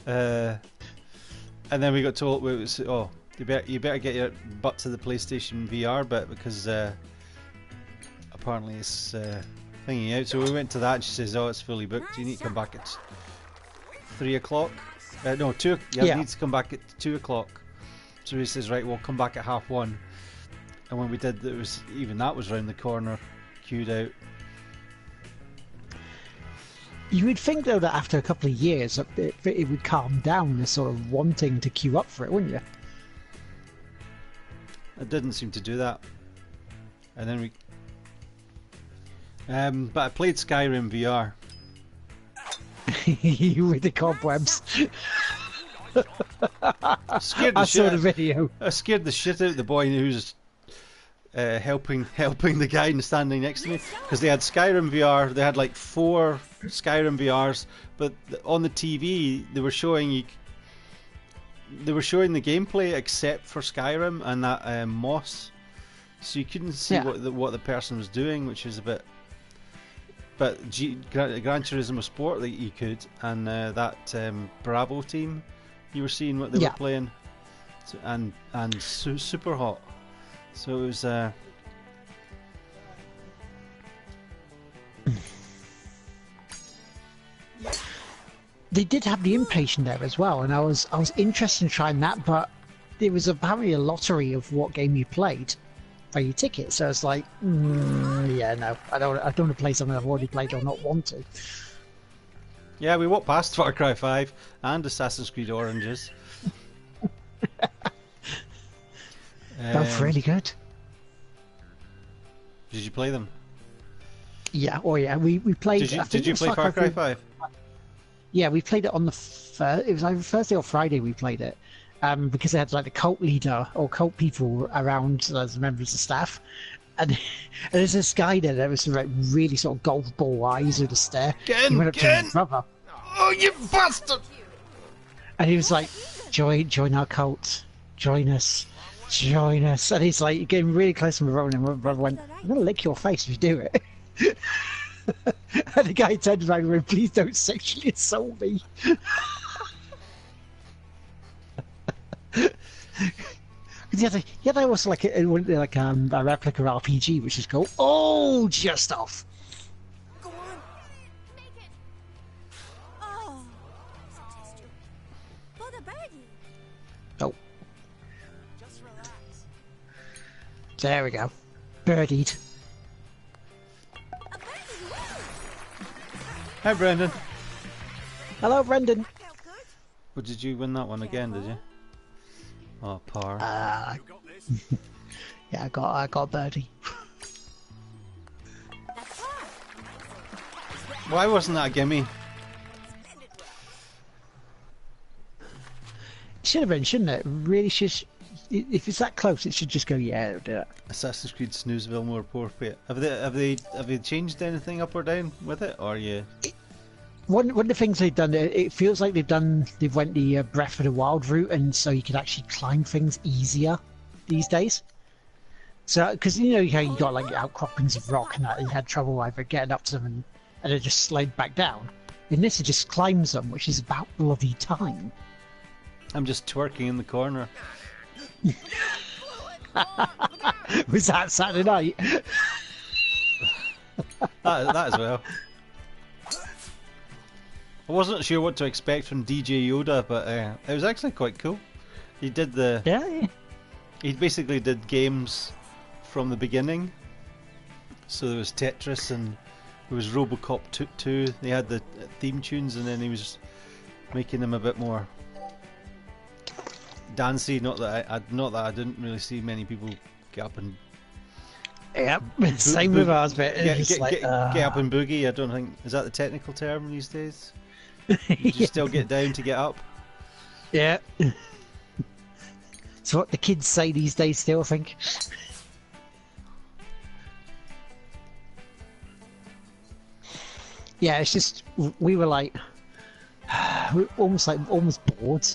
And then we got told it was, you better get your butt to the PlayStation VR bit because apparently it's thingy out. So we went to that and she says, it's fully booked. You need to come back at 3 o'clock. No, 2. You need to come back at 2 o'clock. So he says, right, we'll come back at 1:30. And when we did, that was round the corner, queued out. You would think though that after a couple of years it would calm down, the sort of wanting to queue up for it, wouldn't you? It didn't seem to do that. And then but I played Skyrim VR. You with the cobwebs. I saw the video. I scared the shit out of the boy who's helping the guy standing next to me, because they had Skyrim VR. They had like 4 Skyrim VRs, but on the TV they were showing the gameplay except for Skyrim and that Moss, so you couldn't see what the person was doing, which is a bit. But Gran Turismo Sport that you could, and that Bravo team, you were seeing what they were playing, so, and super hot. So it was. They did have the Impatient there as well, and I was interested in trying that, but there was apparently a lottery of what game you played for your ticket. So it's like, yeah, no, I don't want to play something I've already played or not want to. Yeah, we walked past Far Cry 5 and Assassin's Creed Oranges. Both really good. Did you play them? Yeah, we played. Did you play Far Cry 5? Yeah, we played it on the it was either Thursday or Friday we played it, because they had like the cult leader or cult people around as members of staff, and there's this guy there that was like really sort of golf ball eyes with a stare. He went up to his brother. Oh, you bastard! And he was like, "Join our cult, join us." And he's like getting really close to my brother, and my brother went, "I'm gonna lick your face if you do it." And the guy turned around and went, "Please don't sexually assault me." Yeah, there was like a replica RPG, which is called Just Off. Go on. Make it. Oh. For the birdie. Oh. Just relax. There we go. Birdied. A birdie. Hi, Brendan. Hello, Brendan. Felt good. Well, did you win that one again? Did you? Oh, par. Yeah, I got birdie. That's far. Why wasn't that a gimme? It should have been, shouldn't it? Really should. If it's that close, it should just go. Yeah, it'll do it. Assassin's Creed Snoozeville more appropriate. Have they changed anything up or down with it, or you? One of the things they've done, it feels like they've went the Breath of the Wild route, and so you can actually climb things easier these days. So, because you know how you got like outcroppings of rock and that, you had trouble either getting up to them and it just slid back down. In this, it just climbs them, which is about bloody time. I'm just twerking in the corner. Was that Saturday night? that as well. I wasn't sure what to expect from DJ Yoda, but it was actually quite cool. He did Yeah. He basically did games from the beginning. So there was Tetris and there was RoboCop 2. They had the theme tunes, and then he was just making them a bit more dancey. Not that I didn't really see many people get up and same with ours, but get up and boogie. I don't think, is that the technical term these days? You still get down to get up. Yeah. It's what the kids say these days still, I think. Yeah, it's just, we were like, we're almost bored.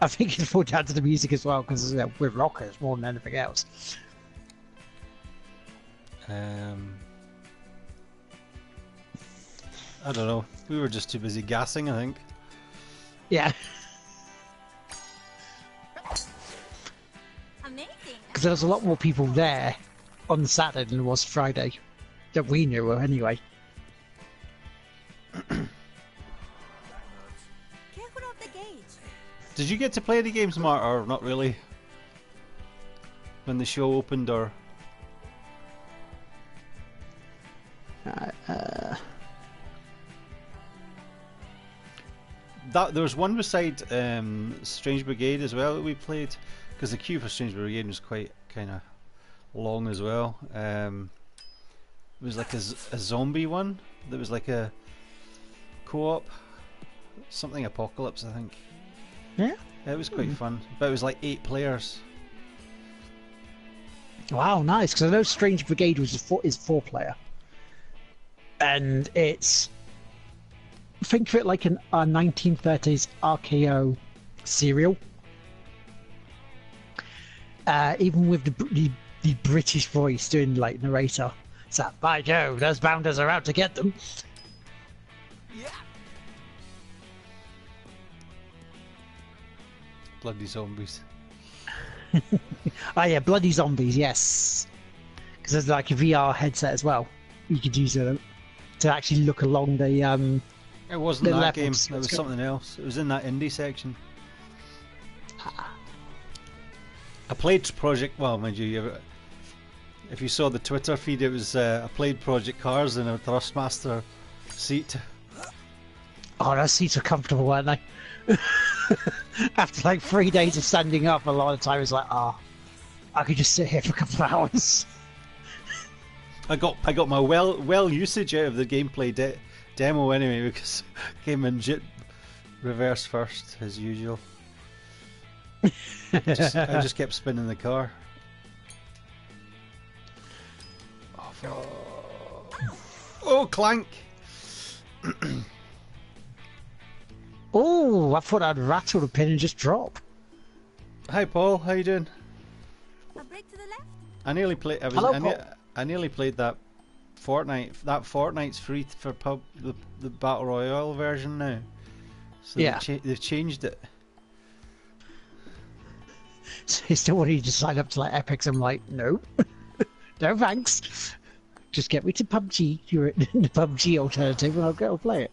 I think it's more down to the music as well, because we're rockers more than anything else. I don't know. We were just too busy gassing, I think. Yeah. Amazing. Because there was a lot more people there on Saturday than there was Friday. That we knew of, anyway. Careful of the gauge. Did you get to play the games, Mark, or not really? When the show opened, or? There was one beside Strange Brigade as well that we played, because the queue for Strange Brigade was quite kind of long as well. It was like a zombie one that was like a co-op, something Apocalypse, I think. Yeah. It was quite fun, but it was like 8 players. Wow, nice. Because I know Strange Brigade was is 4-player, and it's think of it like a 1930s RKO serial. Even with the British voice doing like narrator. So, by Jove, those bounders are out to get them. Bloody zombies. Oh yeah, bloody zombies, yes. Because there's like a VR headset as well. You could use it to actually look along the It wasn't the that levels. game. It Let's was go. something else. It was in that indie section. I played Project. Well, mind you, if you saw the Twitter feed, it was I played Project Cars in a Thrustmaster seat. Oh, those seats are comfortable, weren't they? After like 3 days of standing up, a lot of time it's like, I could just sit here for a couple of hours. I got my well usage out of the gameplay demo anyway, because I came in reverse first as usual. I just kept spinning the car. Oh, clank! Oh, I thought I'd rattle the pin and just drop. Hi Paul, how you doing? A break to the left. I nearly played. Hello, Paul. I nearly played that Fortnite. That Fortnite's free for the Battle Royale version now. So Yeah. they've changed it. So they still want you to sign up to like Epics. I'm like, no, no thanks. Just get me to PUBG. You're the PUBG alternative, and I'll go play it.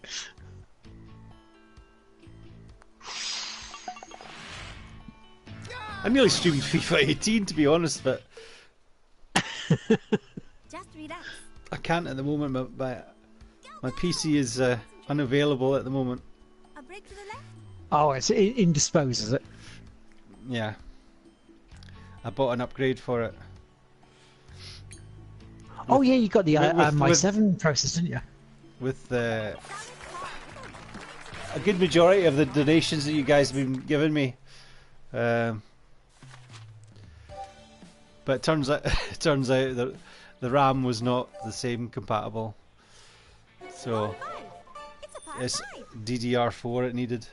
I nearly streamed FIFA 18 to be honest, but Just relax. I can't at the moment. My PC is unavailable at the moment. A break to the left. Oh, it's indisposed, is it? Yeah, I bought an upgrade for it. Oh yeah, you got the with- i7 process, didn't you? With a good majority of the donations that you guys have been giving me. But it turns out that the RAM was not the same compatible. So It's a par it's five. DDR4 it needed.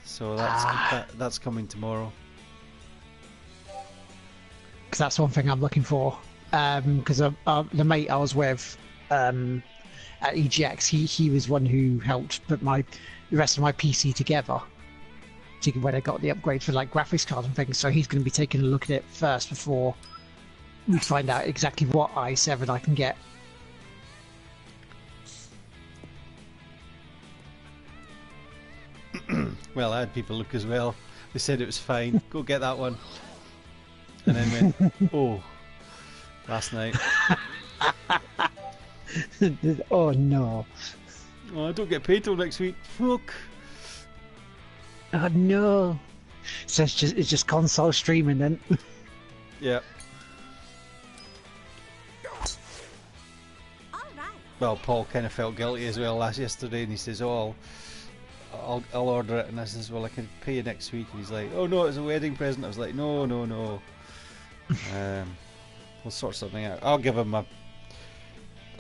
So that's coming tomorrow. Because that's one thing I'm looking for. Because the mate I was with at EGX, he was one who helped put the rest of my PC together to when I got the upgrade for like graphics cards and things. So he's going to be taking a look at it first before we find out exactly what i7 I can get. Well, I had people look as well. They said it was fine. Go get that one. And then went, oh, last night. Oh no! Oh, I don't get paid till next week. Fuck. Oh no! So it's just console streaming then. Yeah. All right. Well, Paul kind of felt guilty as well yesterday, and he says, "Oh, I'll order it," and I says, "Well, I can pay you next week." And he's like, "Oh no, it's a wedding present." I was like, "No, no, no. We'll sort something out. I'll give him I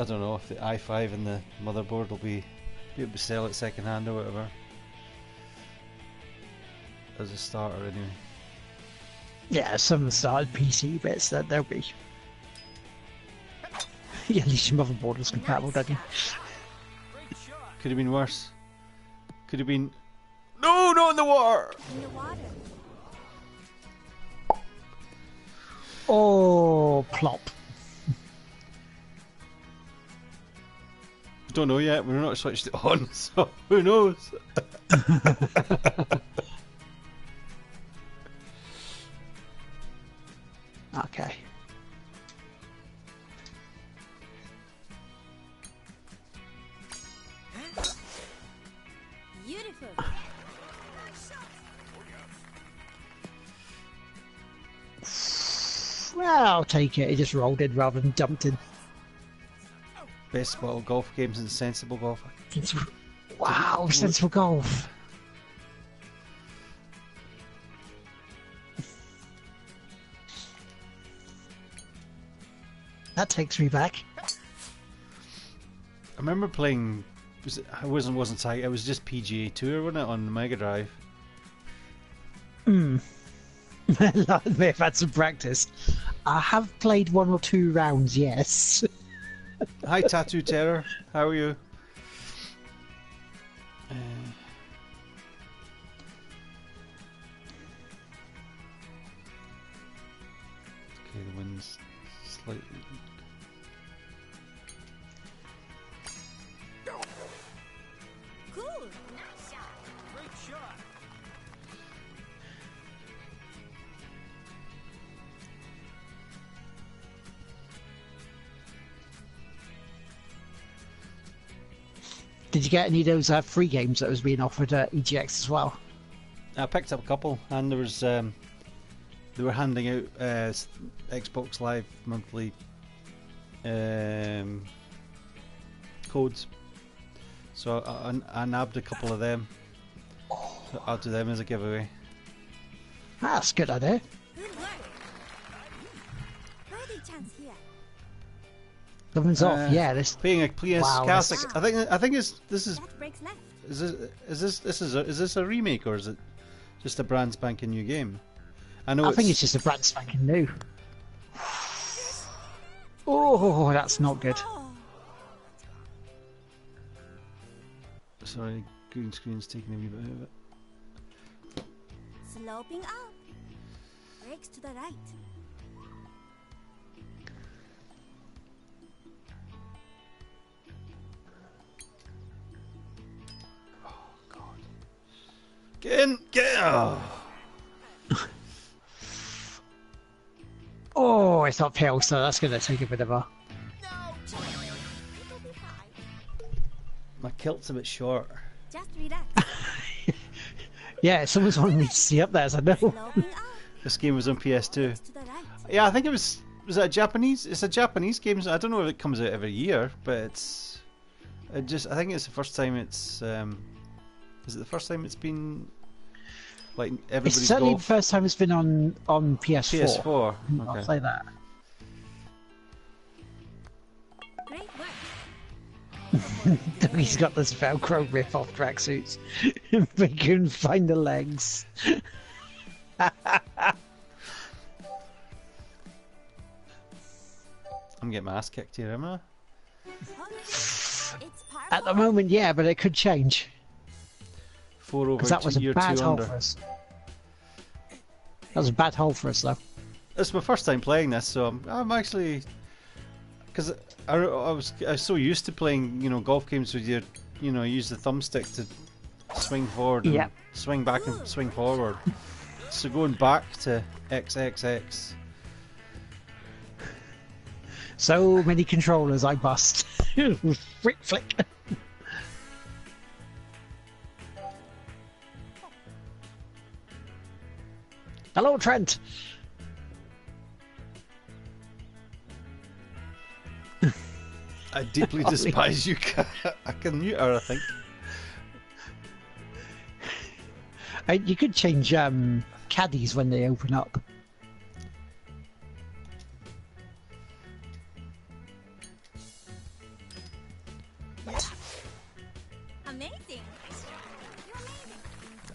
don't know if the i5 and the motherboard will be able to sell it second hand or whatever. As a starter, anyway." Yeah, some of the started PC bits that there'll be. Yeah, at least your motherboard was compatible, don't you? Could have been worse. Could have been. No, not in the water. In the water. Oh, plop. Don't know yet. We're not switched it on, so who knows? Okay. Beautiful. Well, I'll take it. It just rolled in rather than dumped in. Best bottle golf games and sensible golf. Wow, sensible golf. That takes me back. I remember playing. It wasn't Tiger. It was just PGA Tour, wasn't it, on the Mega Drive? I may have had some practice. I have played 1 or 2 rounds, yes. Hi, Tattoo Terror. How are you? Okay, the wind's slightly. Cool. Nice shot. Great shot. Did you get any of those free games that was being offered at EGX as well? I picked up a couple, and there was they were handing out Xbox Live monthly codes, so I nabbed a couple of them. So I'll do them as a giveaway. That's a good idea. Good work. Birdie chance here. Something's off. Yeah, this. Playing a PS Wow, Classic. that's- I think this is That breaks left. is this a remake, or is it just a brand spanking new game? I know. I think it's just a brand spanking new. Oh, that's not good. Oh, Sorry, green screen's taking a wee bit out of it. sloping up. Brakes to the right. Get in! Get in! Oh. Oh, it's uphill, so that's going to take a bit of a. It'll be fine. My kilt's a bit short. Just relax. Yeah, someone's wanting me to see up there, so no. Sloping up. This game was on PS2. To the right. Yeah, I think it was. Was it a Japanese? It's a Japanese game. So I don't know if it comes out every year, but it's. I think it's the first time it's. Is it the first time it's been? Like everybody's It's certainly golf? the first time it's been on PS4. PS4. I'll Okay. say that. Great work. He's got this Velcro rip off tracksuits. But he couldn't find the legs. I'm getting my ass kicked here, am I? It's At the purple. moment, yeah, but it could change. 4 over. Because that was a you're bad 2 hole under. for us. That was a bad hole for us, though. It's my first time playing this, so I'm actually, because I was so used to playing, golf games with use the thumbstick to swing forward and Yeah. swing back and swing forward. So going back to XXX, So many controllers I bust. Flick, flick. Hello, Trent. I deeply despise you. I can mute her, I think. You could change caddies when they open up. Amazing. You're amazing.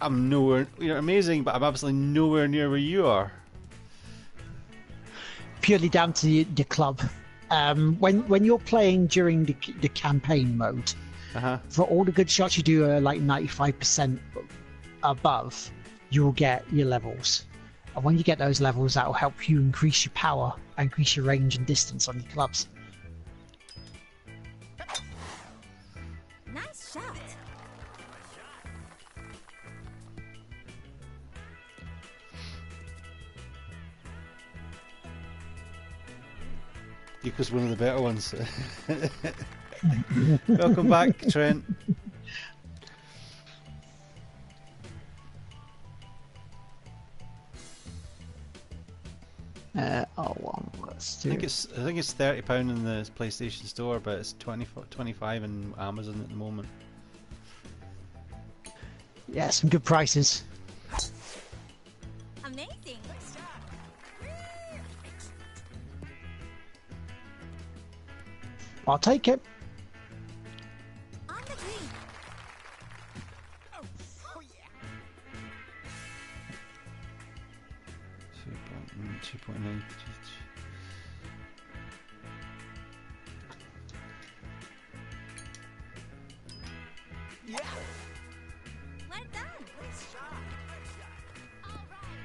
I'm nowhere. You're amazing, but I'm absolutely nowhere near where you are. Purely down to the club. When you're playing during the campaign mode, for all the good shots you do are like 95% above, you will get your levels. And when you get those levels, that will help you increase your power, increase your range and distance on your clubs. Nice shot. Because one of the better ones. Welcome back, Trent. Let's I do. think it's £30 in the PlayStation Store, but it's 25 in Amazon at the moment. Yeah, some good prices. Amazing. I'll take it. On the green. Oh yeah. 2.9. Yeah. Well done. Nice shot. All right.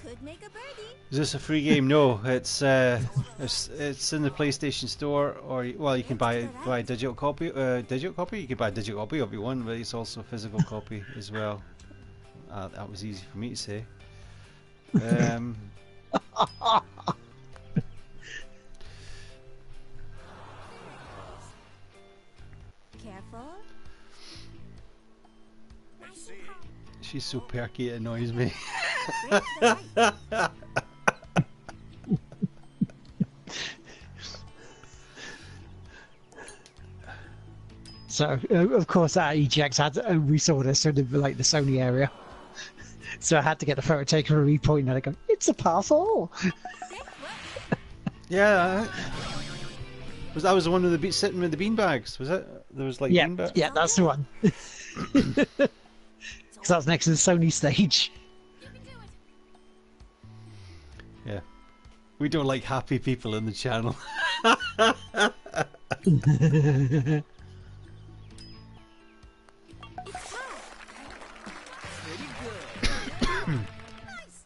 Could make a birdie. Is this a free game? No, it's in the PlayStation Store, or well, you can buy a digital copy. Digital copy. You can buy a digital copy if you want, but it's also a physical copy as well. That was easy for me to say. Careful. She's so perky it annoys me. Break to the right. So, of course, that EGX had we saw this in like the Sony area. So I had to get the photo taken and repoint and I go, it's a par 4. Yeah. That was the one with the sitting with the beanbags, was it? There was like Yeah, beanbags. yeah, that's the one. Because that was next to the Sony stage. Yeah. We don't like happy people in the channel. Nice.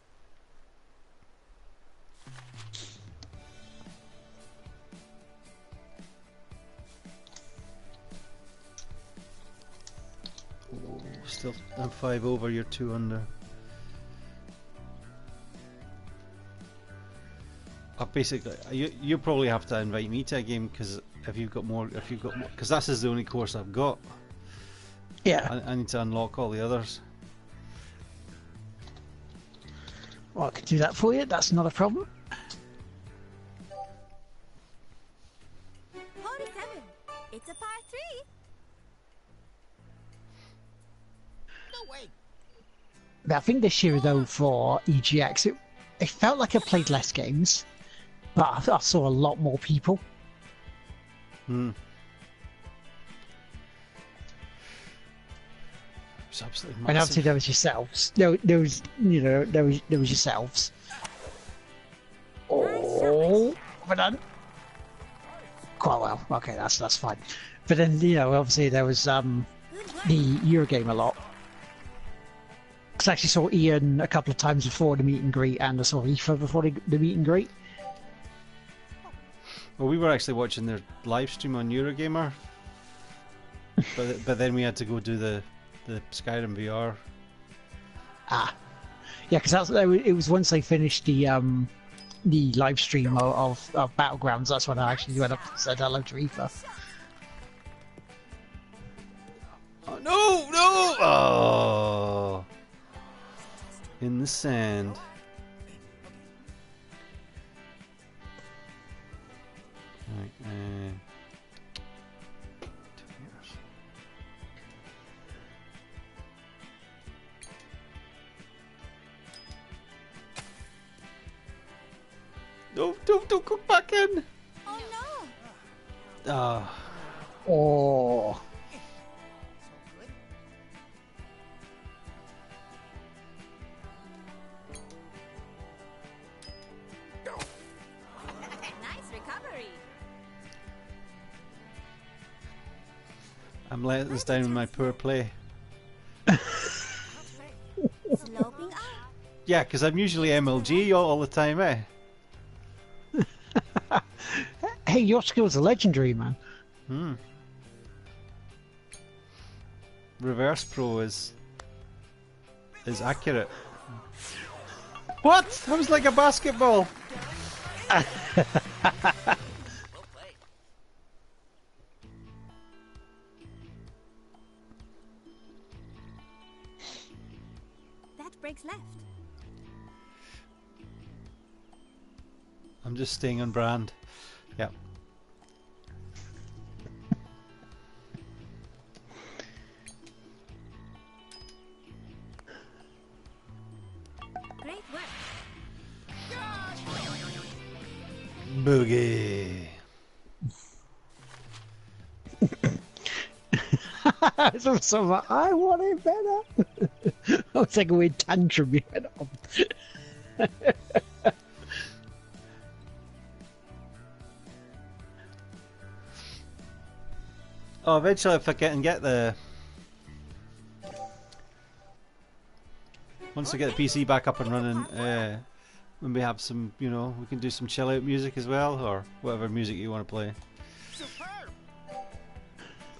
Still, I'm 5 over, you're 2 under. Basically, you probably have to invite me to a game because if you've got more, because this is the only course I've got. Yeah. I need to unlock all the others. Well, I can do that for you. That's not a problem. 47. It's a par 3. No way. But I think this year, though, for EGX, it felt like I played less games, but I saw a lot more people. Hmm. It's absolutely massive. And obviously there was yourselves. There was yourselves. Oh, well done. Quite well. Okay, that's fine. But then obviously there was Good work. the Eurogame a lot. Because I actually saw Ian a couple of times before the meet and greet, and I saw Aoife before the meet and greet. Well, we were actually watching their live stream on Eurogamer, but then we had to go do the Skyrim VR. Ah, yeah, because it was once they finished the live stream of Battlegrounds. That's when I actually went up and said hello to Aoife. Oh, no! Oh! In the sand. Right, 2 meters. No, don't go back in! Oh no. Ah. Oh, Nice recovery. I'm letting this down with my poor play. Sloping up. Yeah, because I'm usually MLG all the time, eh? hey, your skills are legendary, man. Hmm. Reverse Pro is accurate. What? That was like a basketball. That breaks left. I'm just staying on brand. Yep. Great work. Boogie. So I'm like, I want it better. I was like a weird tantrum you went on. Oh, eventually if I can get the... Once I get the PC back up and running, when we have some, you know, we can do some chill out music as well, or whatever music you want to play.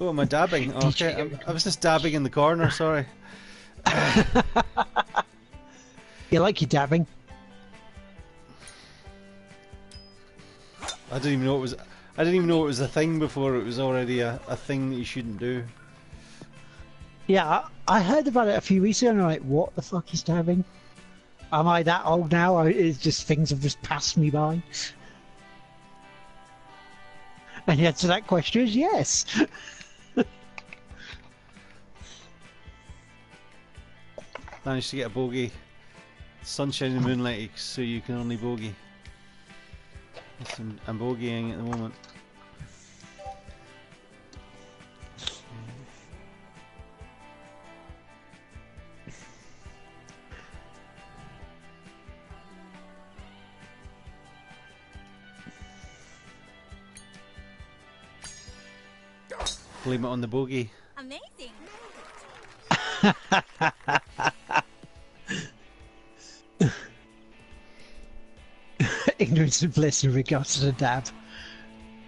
Oh, am I dabbing? Oh, okay, I was just dabbing in the corner, sorry. You like your dabbing? I didn't even know it was... I didn't even know it was a thing before it was already a thing that you shouldn't do. Yeah, I heard about it a few weeks ago and I'm like, what the fuck is dabbing? Am I that old now? It's just things have just passed me by. And the answer to that question is yes. Managed to get a bogey. Sunshine and moonlight, so you can only bogey. I'm bogeying at the moment. Blame it on the bogey. Amazing. Ignorance and bliss in regards to the dab.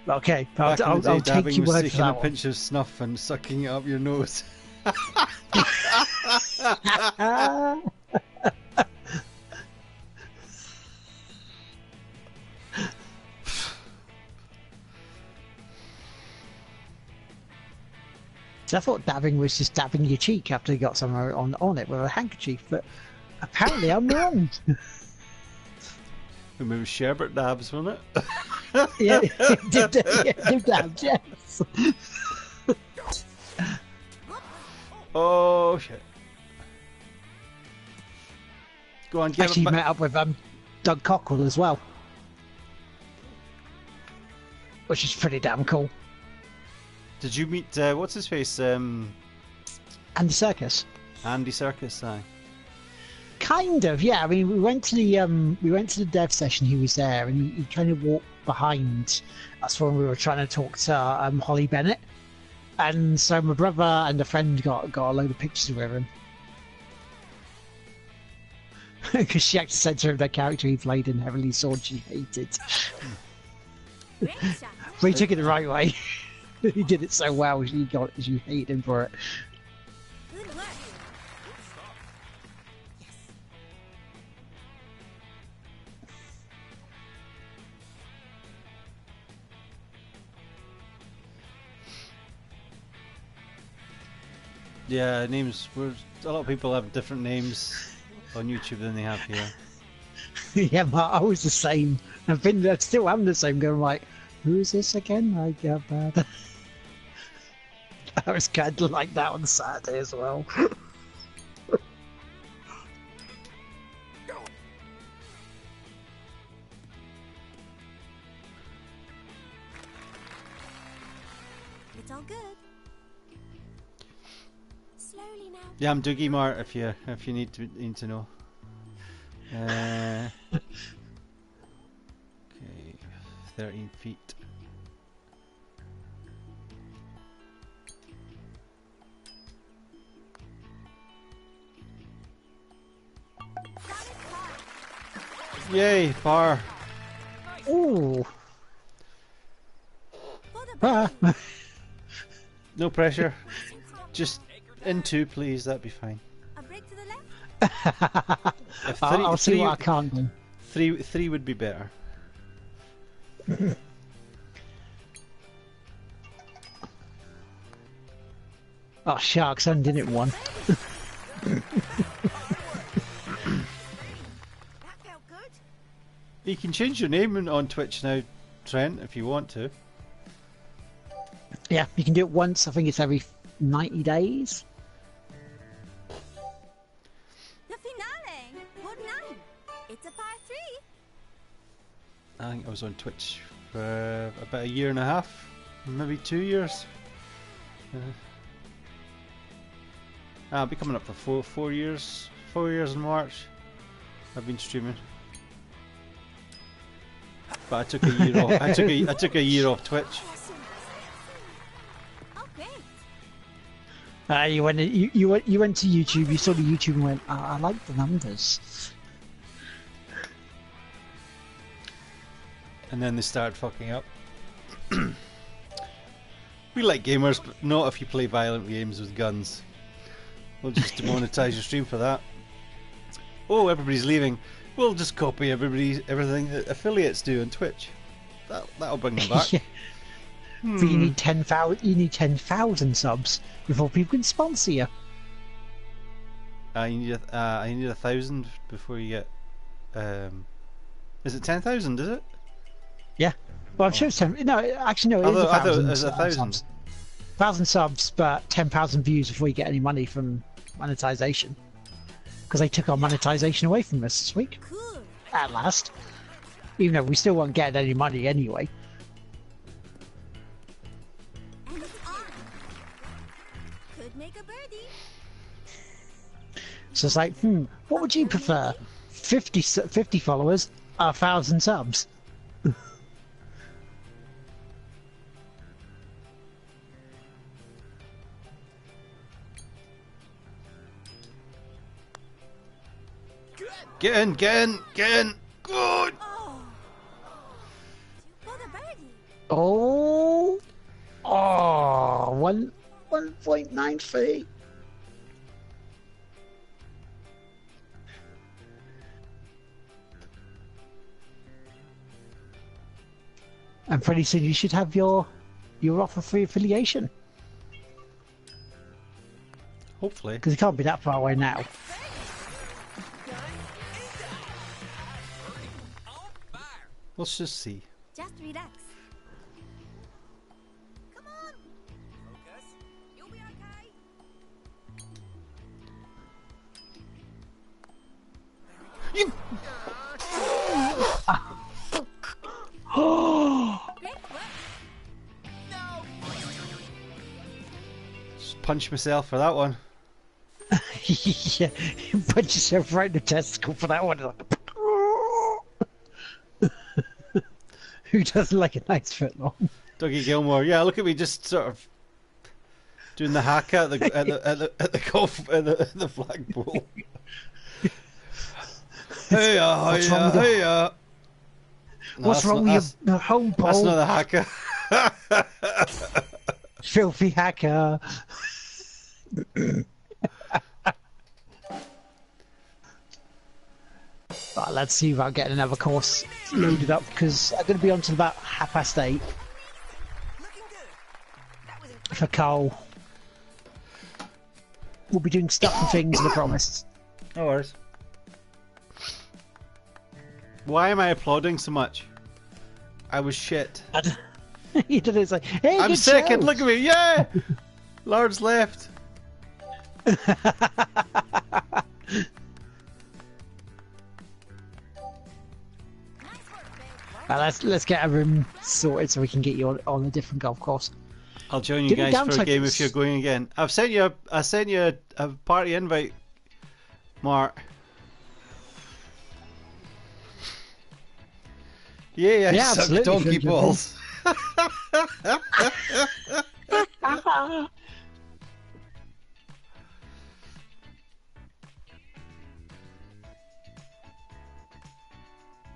Okay, Back in I'll the day, take dabbing your was word for taking a that one. pinch of snuff and sucking it up your nose. So I thought dabbing was just dabbing your cheek after you got somewhere on it with a handkerchief, but apparently I'm wrong. Maybe sherbet dabs, wasn't it? Yeah, dib dabs, yes. Oh shit. Go on, get Actually it met up with Doug Cockrell as well, which is pretty damn cool. Did you meet what's his face? And the circus. Andy Serkis, aye. Kind of, yeah. I mean, we went to the dev session. He was there, and he kind of walked behind us when we were trying to talk to Holly Bennett. And so my brother and a friend got a load of pictures with him because she actually said to him that character he played in Heavenly Sword she hated. Great shot. But he took it the right way. He did it so well. She hated him for it. Good work. Yeah, names. A lot of people have different names on YouTube than they have here. Yeah, but I was the same. I still am the same. Going like, who is this again? I get bad. I was kind of like that on Saturday as well. It's all good. Slowly now. Yeah, I'm Doogie Mart if you need to know. Okay, 13 feet. Yay, far. Ooh. For the Ah. No pressure. Just in two, please. That'd be fine. a break to the left. If I'll see what I can't do. Three would be better. Oh, sharks ending it one. That felt good. You can change your name on Twitch now, Trent, if you want to. Yeah, you can do it once. I think it's every 90 days. The finale. Good night. It's a part 3. I think I was on Twitch for about a year and a half, maybe 2 years. I'll be coming up for 4 years. 4 years in March. I've been streaming, but I took a year off. I took a year off Twitch. Oh, great. You went to YouTube. You saw the YouTube and went, I like the numbers. And then they started fucking up. We like gamers, but not if you play violent games with guns. We'll just demonetize your stream for that. Oh, everybody's leaving. We'll just copy everything that affiliates do on Twitch. That'll bring them back. Yeah. But you need 10,000. You need 10,000 subs before people can sponsor you. You need 1,000 before you get. Is it 10,000? Is it? Yeah. Well, I'm sure it's 10. No, actually, no. It is 1,000. It was 1,000. 1,000 subs, but 10,000 views before you get any money from monetization. Because they took our monetization away from us this week. Cool. At last. Even though we still won't get any money anyway. And it's on. Could make a birdie. So it's like, what would you prefer? 50 followers or 1,000 subs? Get in! Good! Oh. For the birdie. Oh, 1.93. And pretty soon you should have your offer free affiliation. Hopefully. Because it can't be that far away now. Let's just see. Just relax. Come on. Focus. You'll be okay. Great work. Just punch myself for that one. Yeah, you punch yourself right in the testicle for that one. Who doesn't like a nice footlong? Dougie Gilmore. Yeah, look at me just sort of doing the haka at the golf at the flagpole. Hey. What's wrong with your home pole? That's not the haka. Filthy hacker. Right, let's see about getting another course loaded up because I'm going to be on till about 8:30 Looking good. That was for Cole. We'll be doing stuff and things, I promise. No worries. Why am I applauding so much? I was shit. You did it, it's like, hey, I'm good second. show. Look at me. Yeah. Lord's left. Let's get a room sorted so we can get you on a different golf course. I'll join you Did the guys for a downside game is- if you're going again. I sent you a party invite, Mark. Yeah, I suck absolutely, donkey Finn, balls.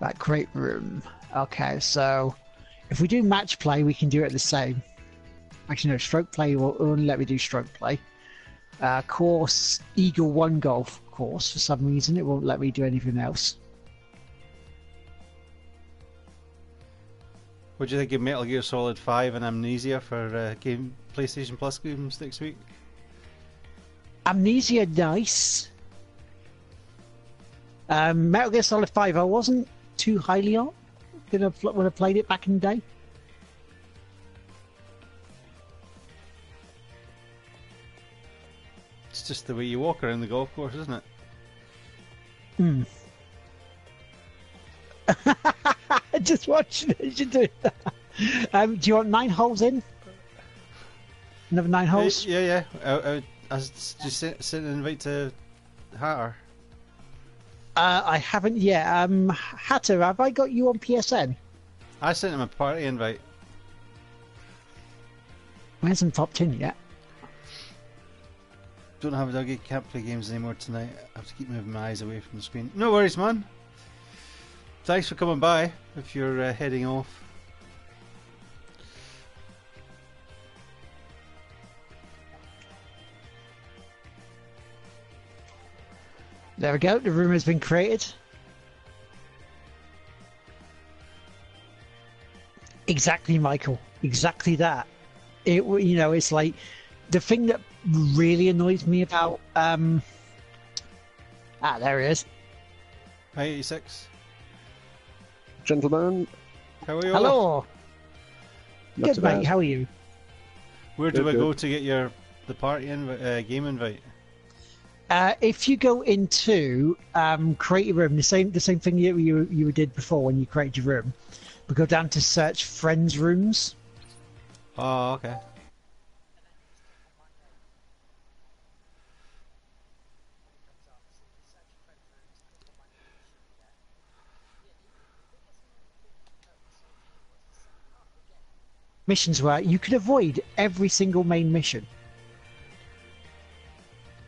That great room. Okay, so if we do match play, we can do it the same. Actually, no, stroke play will only let me do stroke play. Course, Eagle 1 golf course, for some reason, it won't let me do anything else. What do you think of Metal Gear Solid 5 and Amnesia for PlayStation Plus games next week? Amnesia, nice. Metal Gear Solid 5, I wasn't too highly on. Would have played it back in the day. It's just the way you walk around the golf course, isn't it? Just watching it. You do that. Do you want 9 holes in? Another 9 holes? Yeah. I was just sent an invite to Hatter. I haven't yet. Hatter, have I got you on PSN? I sent him a party invite. He hasn't popped in yet. Don't have a doggy, can't play games anymore tonight. I have to keep moving my eyes away from the screen. No worries, man. Thanks for coming by if you're heading off. There we go, the room has been created. Exactly, Michael. Exactly that. It's like the thing that really annoys me about there he is. Hi 86. Gentlemen. How are you? Hello. Not Good too mate, bad. how are you? Where do I Good. go to get the party game invite? If you go into create your room, the same thing you did before when you created your room, but go down to search friends rooms. Oh, okay. Missions where you could avoid every single main mission.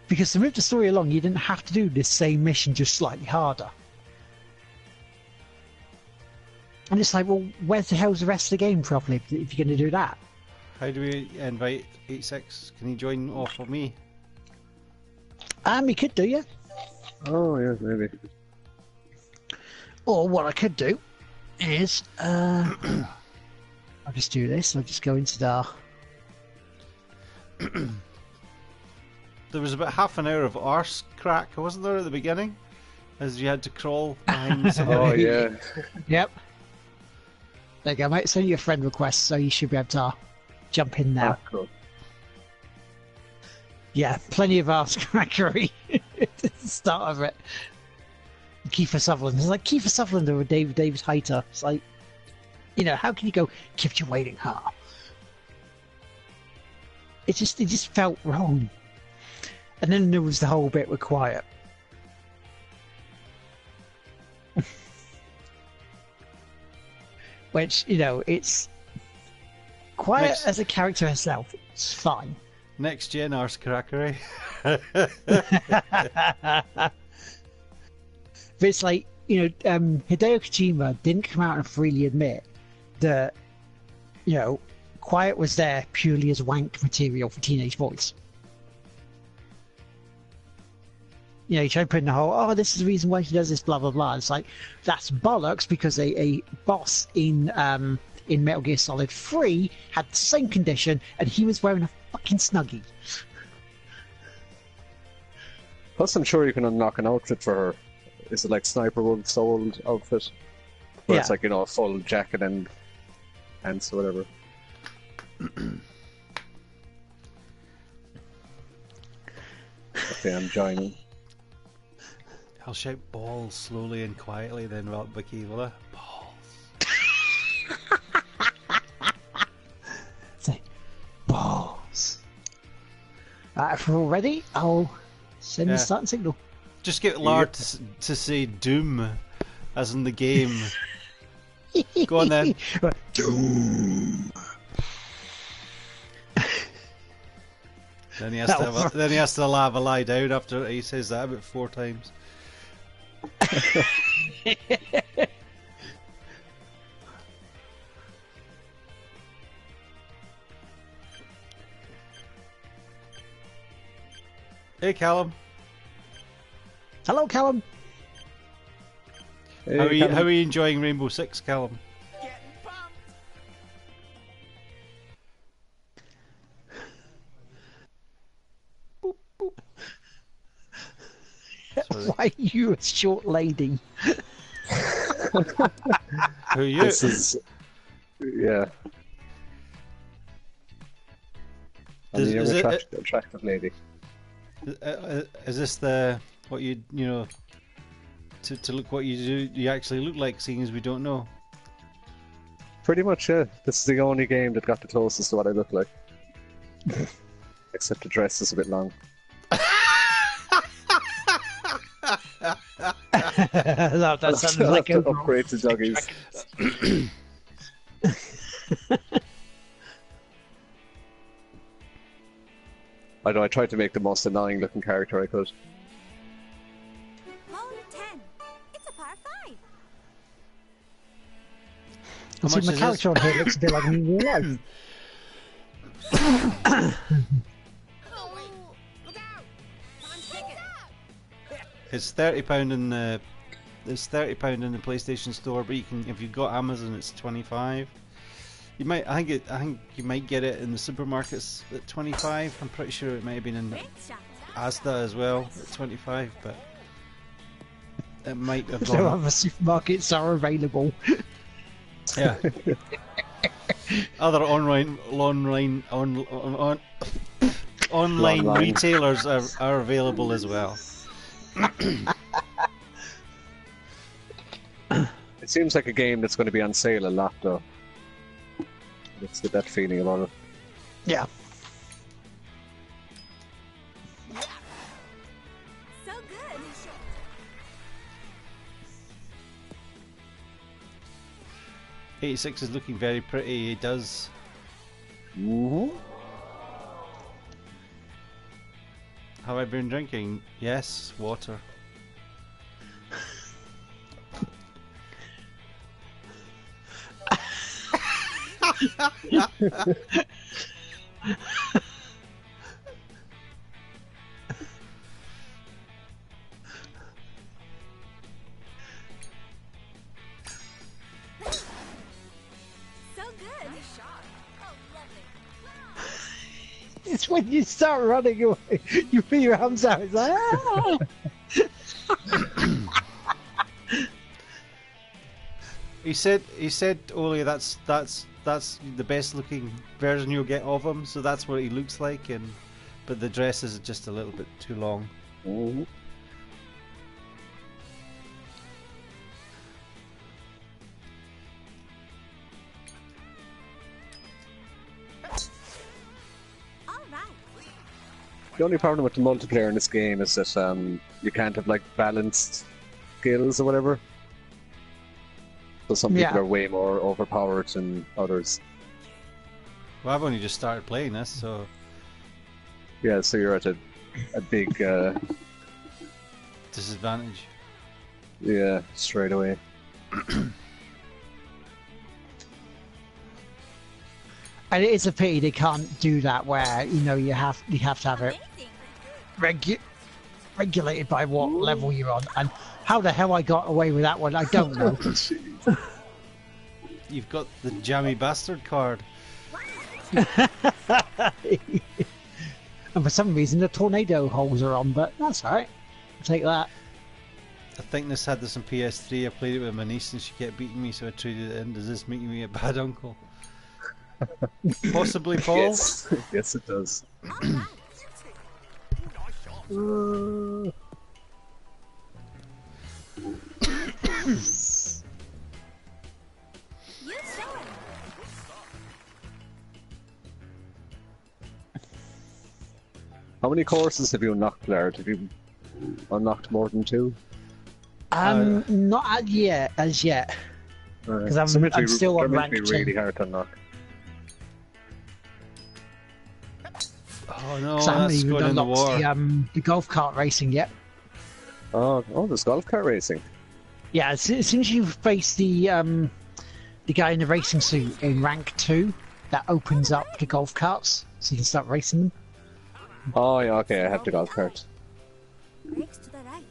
Because to move the story along, you didn't have to do this same mission just slightly harder. And it's like, well, where the hell's the rest of the game properly if you're going to do that? How do we invite 86? Can he join off of me? You could do, yeah. Oh, yeah, maybe. Or what I could do is, I'll just do this. I'll just go into the... There was about half an hour of arse crack, wasn't there, at the beginning? As you had to crawl behind somebody. Oh, yeah. Yep. There you go, mate. Send you a friend request, so you should be able to jump in now. Ah, cool. Yeah, plenty of arse crackery at the start of it. Kiefer Sutherland. It's like Kiefer Sutherland or David Hayter. It's like, how can you go, kept you waiting, huh? It just felt wrong. And then there was the whole bit with Quiet. Which, it's... Quiet as a character herself, it's fine. Next gen arse crackery. But it's like, Hideo Kojima didn't come out and freely admit that, Quiet was there purely as wank material for teenage boys. He tried putting the whole, this is the reason why he does this, blah, blah, blah. It's like, that's bollocks because a boss in Metal Gear Solid 3 had the same condition and he was wearing a fucking Snuggie. Plus, I'm sure you can unlock an outfit for her. Is it like Sniper Wolf's old outfit? Where it's like, a full jacket and pants or whatever. Okay, I'm joining. I'll shout balls slowly and quietly, then Vicky, will I? Balls. Say, balls. If we're all ready, I'll send the starting signal. Just get Lard to say Doom, as in the game. Go on then. Doom. Then he has to laugh a lie down after he says that about 4 times. Hey Callum. Hello, Callum. Hey, How are you enjoying Rainbow Six, Callum? Why are you a short lady? Who are you? This is... Yeah. I'm Is a it- attractive lady. Is this the what you to look what you do? You actually look like, seeing as we don't know. Pretty much, yeah. This is the only game that got the closest to what I look like. Except the dress is a bit long. that sounds I'll like have to a upgrade to doggies. I know, I tried to make the most annoying looking character I could. Hole 10. It's a par 5. See, my character on here looks a bit like me in real life. It's £30 in the £30 in the PlayStation Store, but you can, if you've got Amazon, it's 25. You might, I think you might get it in the supermarkets at 25. I'm pretty sure it might have been in Great shot. Asda as well at 25, but it might have No gone. other supermarkets are available. Yeah. Other online retailers are available as well. It seems like a game that's going to be on sale a lot, though. Let's get that feeling about it. Yeah. So good. 86 is looking very pretty. It does. Mm-hmm. Have I been drinking? Yes, water. So good. Oh, lovely. It's when you start running away, you put your arms out. It's like, ah! He said, Oli, that's the best looking version you'll get of him. So that's what he looks like, but the dress is just a little bit too long. Mm-hmm. All right. The only problem with the multiplayer in this game is that you can't have like balanced skills or whatever. So some people Yeah. are way more overpowered than others. Well, I've only just started playing this, so Yeah, so you're at a big disadvantage. yeah, straight away. And it is a pity they can't do that where you have to have it Amazing. regulated by what level you're on. And how the hell I got away with that one, I don't know. You've got the jammy bastard card. And for some reason the tornado holes are on, but that's alright. I'll take that. I think this had this on PS3. I played it with my niece and she kept beating me, so I traded it in. Does this make me a bad uncle? Possibly, Paul. Yes, yes, it does. All right. You show it. How many courses have you unlocked, Laird? Have you unlocked more than 2? Not as yet. Because I'm still on rank 2. Really hard to unlock. Oh no, Because I haven't that's even going in the war. unlocked the golf cart racing yet. Oh, there's golf cart racing. Yeah, as soon as you face the guy in the racing suit in rank 2, that opens up the golf carts, so you can start racing them. Oh yeah, okay, I have the golf cart. Brakes to the right.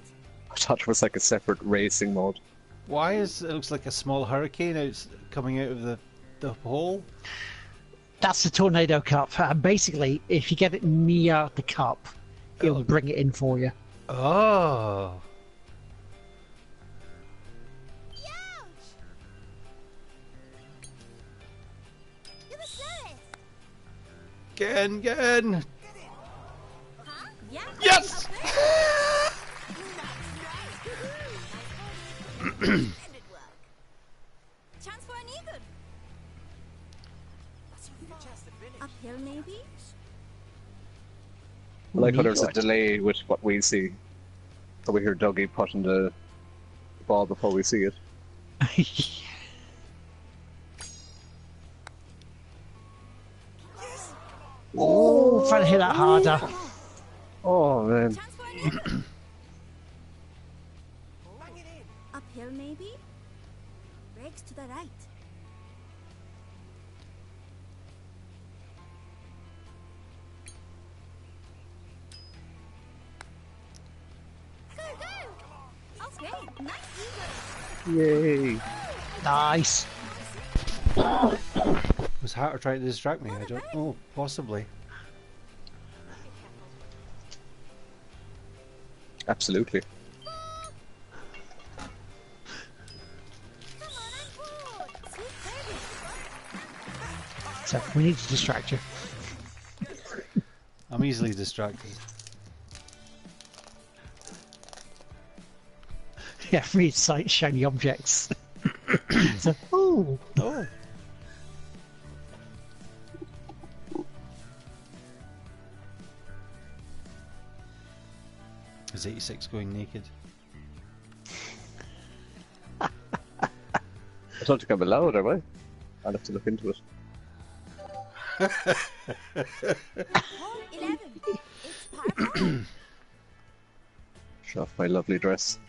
I thought it was like a separate racing mode. Why is it looks like a small hurricane coming out of the hole? That's the tornado cup. Basically, if you get it near the cup, it'll bring it in for you. Oh. Youch! You're the slowest. Again. Huh? Yeah. Yes! Splendid work. Chance for an even. I like how there's a Neat. delay with what we see. So we hear Dougie putting the ball before we see it. Oh, trying to hit that harder. Oh man. Chance for an in. Uphill, maybe? Brakes to the right. Go, go! Okay, nice eagle. Yay. Nice. Was Hatter trying to distract me? I don't know. Possibly. Absolutely. Come on, I'm bored. Sweet service. So we need to distract you. I'm easily distracted. Yeah, for me, it's like shiny objects. So, oh, Oh. Is 86 going naked? I don't think I'm allowed, am I? I'll have to look into it. Hole 11. It's par 4. Show off my lovely dress.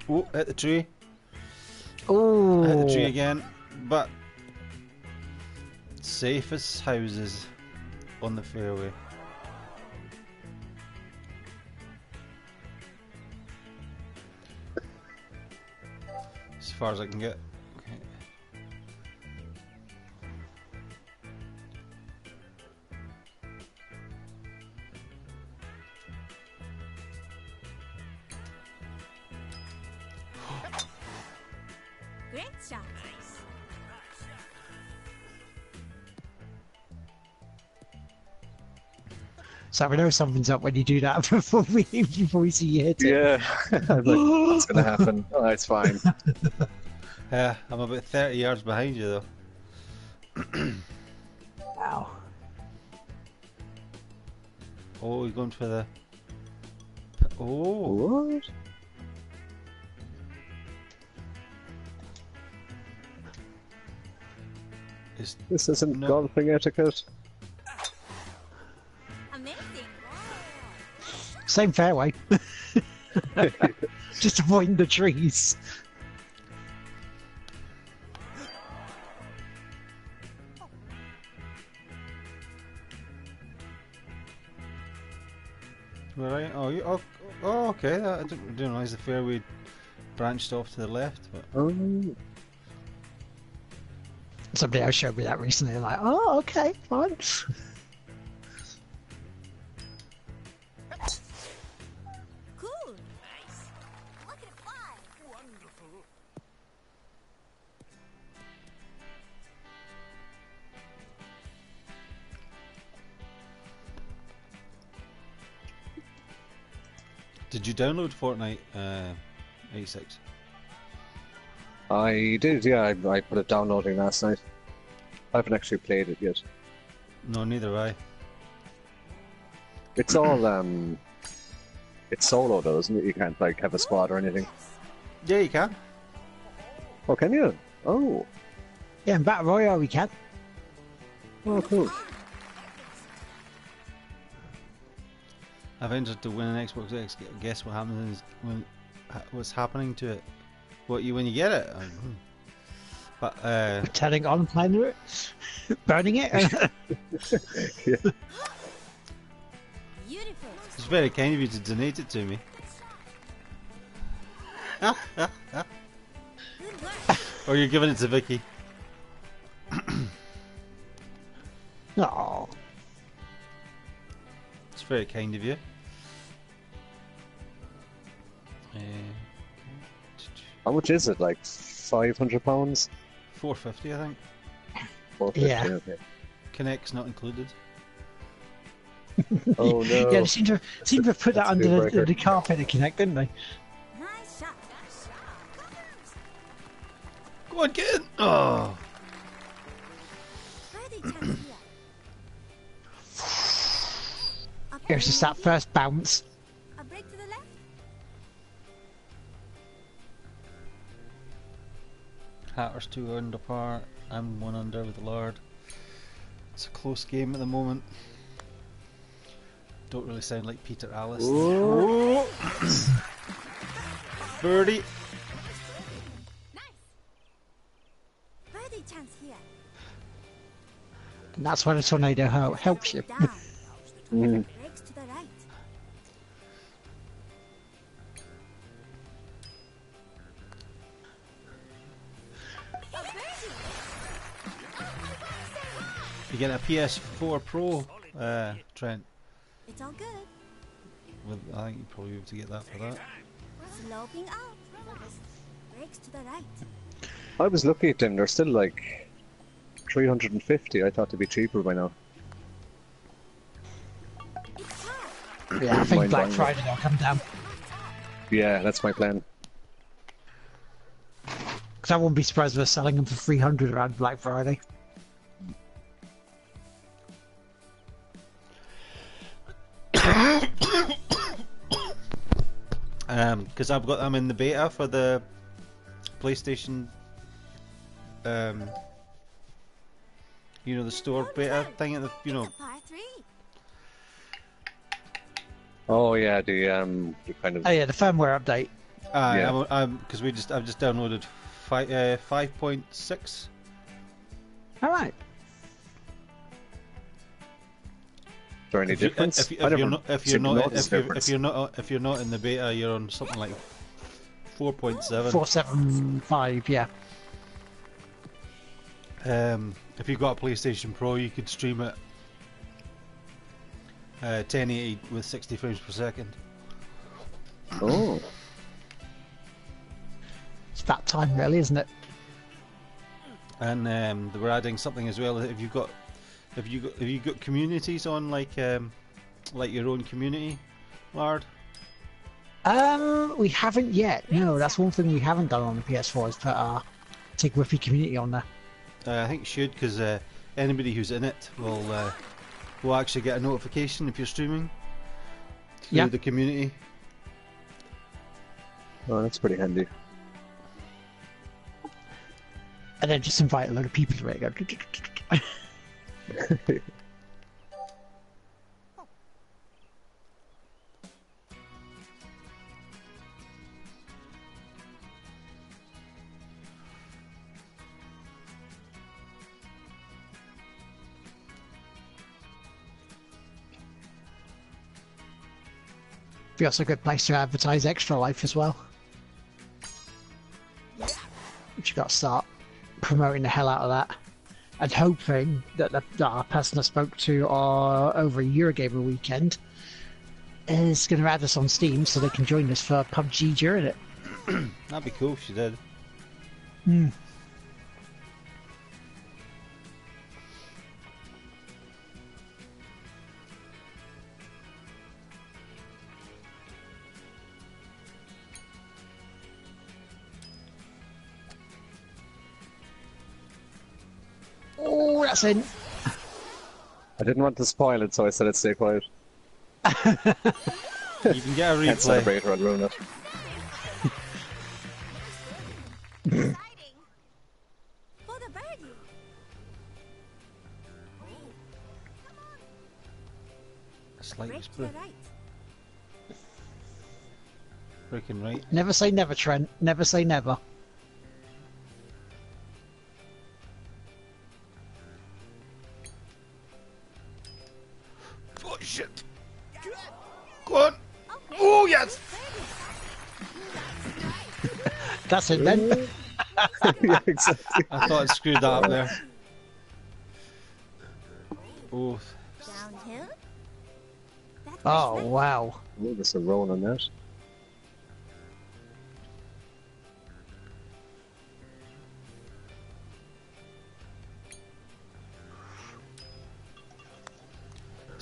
Oh, hit the tree. oh. Hit the tree again. But safest houses on the fairway. As far as I can get. Okay. Great shot. So we know something's up when you do that before we see you hit it. Yeah. I'm like, what's gonna happen? Oh, it's fine. Yeah, I'm about 30 yards behind you though. Wow. Oh, he's going for the. Oh, What? it's This isn't No. golfing etiquette. Amazing. Same fairway. Just avoiding the trees. right. Oh, oh, okay. I didn't realise the fairway branched off to the left. But Oh. Somebody else showed me that recently. I'm like, oh, okay, fine. Cool. Nice. Look at it fly. Wonderful. did you download Fortnite 86? I did, yeah. I put it downloading last night. I haven't actually played it yet. No, neither have I. It's all it's solo though, isn't it? You can't like have a squad or anything. Yeah, you can. Oh, can you? Oh, Yeah, in Battle Royale we can. oh, cool. I've entered to win an Xbox X. Guess what happens when what's happening to it? What you when you get it? But Turning on, playing it, burning it. Yeah. Beautiful. it's very kind of you to donate it to me. Good work. Or you're giving it to Vicky. Oh, It's very kind of you. How much is it? Like £500? $450, I think. $450, Yeah. okay. Connect's not included. Oh no. Yeah, they seem to have put that That's a under deal breaker. the carpet to connect, didn't they? Nice shot. Go on, get in! Oh! Birdie chance here. Up Here's just that first bounce. A break to the left. Hatter's 2 under par. I'm 1 under with the Lord. It's a close game at the moment. Don't really sound like Peter Alice. Oh. Birdie! Birdie chance here. And that's where the tornado helps you. Down. Mm. Breaks to the right. You get a PS4 Pro, Trent. It's all good. I think you'd probably be able to get that for that. Sloping out. Breaks to the right. I was looking at them, they're still like 350. I thought they'd be cheaper by now. It's hard. Yeah, I think Mind Black buying it. Friday will come down. Yeah, that's my plan. Because I wouldn't be surprised if they're selling them for 300 around Black Friday. Because I've got them in the beta for the PlayStation, you know, the store beta thing at the, you know. Par 3. Oh yeah, the kind of Oh yeah, the firmware update. Yeah. Because I've just downloaded 5.6. All right. Is there any difference? If I never you're not seem to notice difference. if you're not in the beta, you're on something like 4.7. 475, yeah. If you've got a PlayStation Pro, you could stream it 1080 with 60 frames per second. Oh, It's that time, really, isn't it? And they were adding something as well. If you've got communities on, like your own community, Lard? We haven't yet. No, that's one thing we haven't done on the PS4 is put our Tig Whippy community on there. I think you should, because anybody who's in it will actually get a notification if you're streaming through Yeah. the community. oh, that's pretty handy. And then just invite a load of people to it. Go. Be also a good place to advertise Extra Life as well. Which you got to start promoting the hell out of that. And hoping that our person I spoke to over a year gamer weekend is going to add us on Steam so they can join us for PUBG during it. That'd be cool if she did. Hmm. Oh, that's in. I didn't want to spoil it, so I said it'd stay quiet. You can get a Can't replay. celebrate or I'll ruin it. Exciting. For the birdie. Slight Break to the break, right. breaking right. Never say never, Trent. Never say never. Oh shit! Go on! Oh yes! That's it then. Yeah, exactly. I thought I screwed that up there. Oh, Downhill. That Oh, was wow. Oh, there's a roll on that.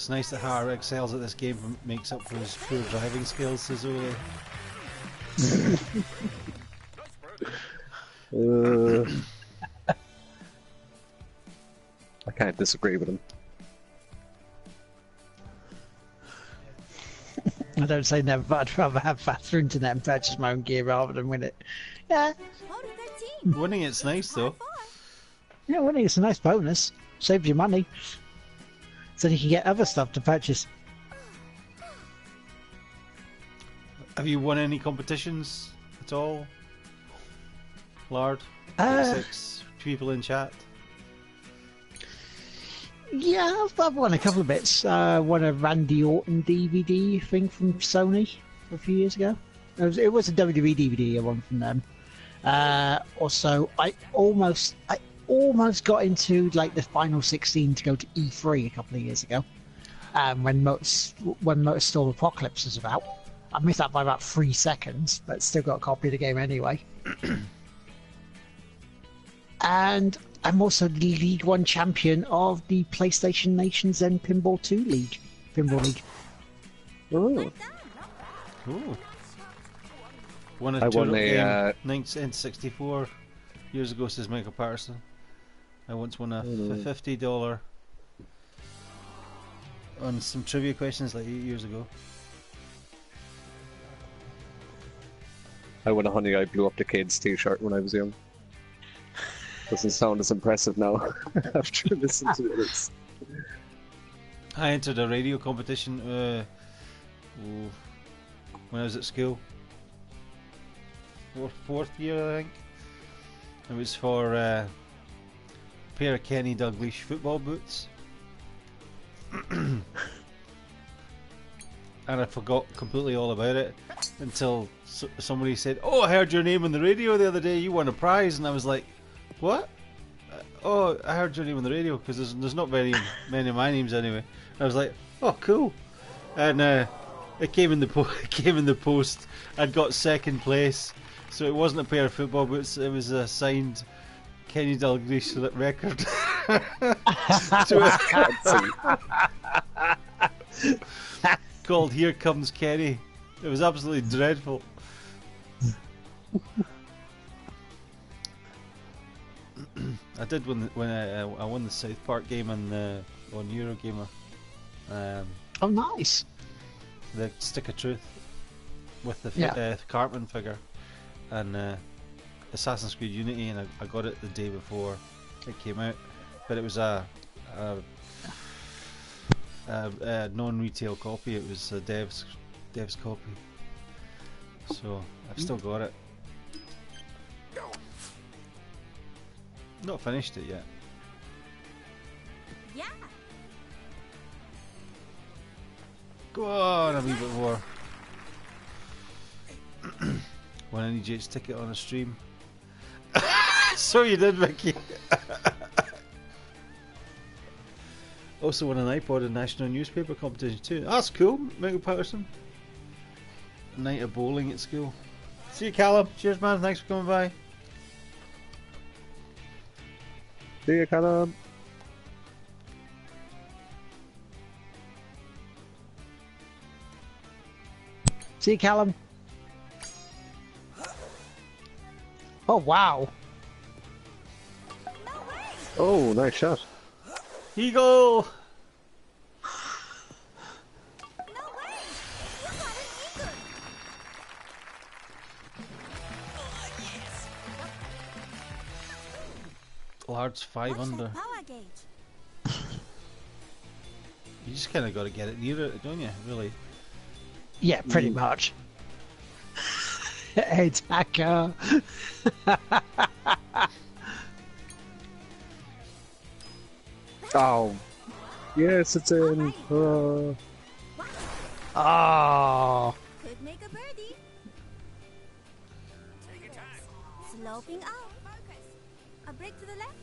It's nice that Har excels at this game and makes up for his poor driving skills, says Ole. I can't disagree with him. I don't say never, but I'd rather have faster internet and purchase my own gear rather than win it. Yeah, Vote 13. Winning it's nice though. yeah, winning is a nice bonus. Saves you money. So you can get other stuff to purchase. Have you won any competitions at all? Lard? 6 people in chat. Yeah, I've won a couple of bits. Won a Randy Orton DVD thing from Sony a few years ago. It was a WWE DVD I won from them. Also, I almost got into like the final 16 to go to E3 a couple of years ago. When Motorstorm Apocalypse was about. I missed that by about 3 seconds, but still got a copy of the game anyway. And I'm also the League 1 champion of the PlayStation Nation Zen Pinball 2 League. Pinball League. Oh. Ooh. Won a I won game N64 years ago, says Michael Patterson. I once won a $50 on some trivia questions like 8 years ago. I won a Honey I Blew Up the Kids t-shirt when I was young. Doesn't sound as impressive now after listening to it. I entered a radio competition when I was at school. Fourth year, I think. It was for a pair of Kenny Dalglish football boots. And I forgot completely all about it until somebody said, "Oh, I heard your name on the radio the other day. You won a prize." And I was like, "What? Oh, I heard your name on the radio," because there's not very many of my names anyway. And I was like, "Oh, cool." And it came in the post. I'd got second place, so it wasn't a pair of football boots. It was a signed Kenny Dalglish record. Called "Here Comes Kenny." It was absolutely dreadful. I did when I won the South Park game on Eurogamer. Oh, nice. The Stick of Truth with the Cartman figure and Assassin's Creed Unity, and I got it the day before it came out, but it was a non-retail copy. It was a dev's copy, so I've still got it. Not finished it yet. Yeah. Go on, a wee bit more. When I need Jake's ticket on a stream. So you did, Vicky. Also won an iPod in national newspaper competition too. That's cool, Michael Patterson. Night of bowling at school. See you, Callum. Cheers, man. Thanks for coming by. See you, Callum. See you, Callum. Oh, wow. Oh, nice shot. Eagle! No way! You got an eagle! Large 5 Watch under. that power gauge. You just kind of got to get it near it, don't you? Really? Yeah, pretty much. It's hacker. Oh. Yes, it's in. Oh. Could make a birdie. Sloping out. A break to the left.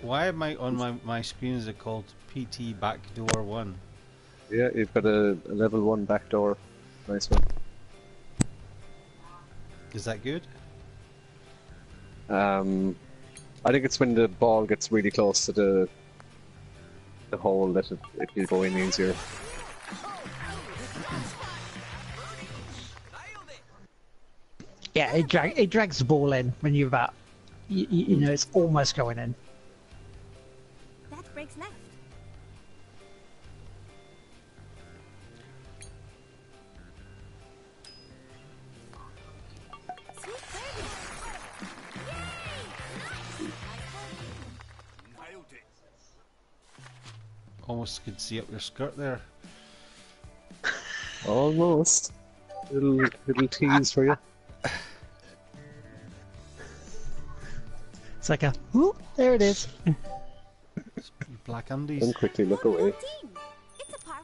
Why am I on my screen is it called PT Backdoor 1? Yeah, you've got a level 1 backdoor. Nice one. Is that good? I think it's when the ball gets really close to the hole that it will go in easier. Yeah, it drags the ball in when you're about, you know, it's almost going in. That breaks left. Sweet birdie. Nailed it. Almost could see up your skirt there. Almost. Little tease for you. It's like a, whoop, there it is. Black undies. Don't quickly look away. Team. It's a par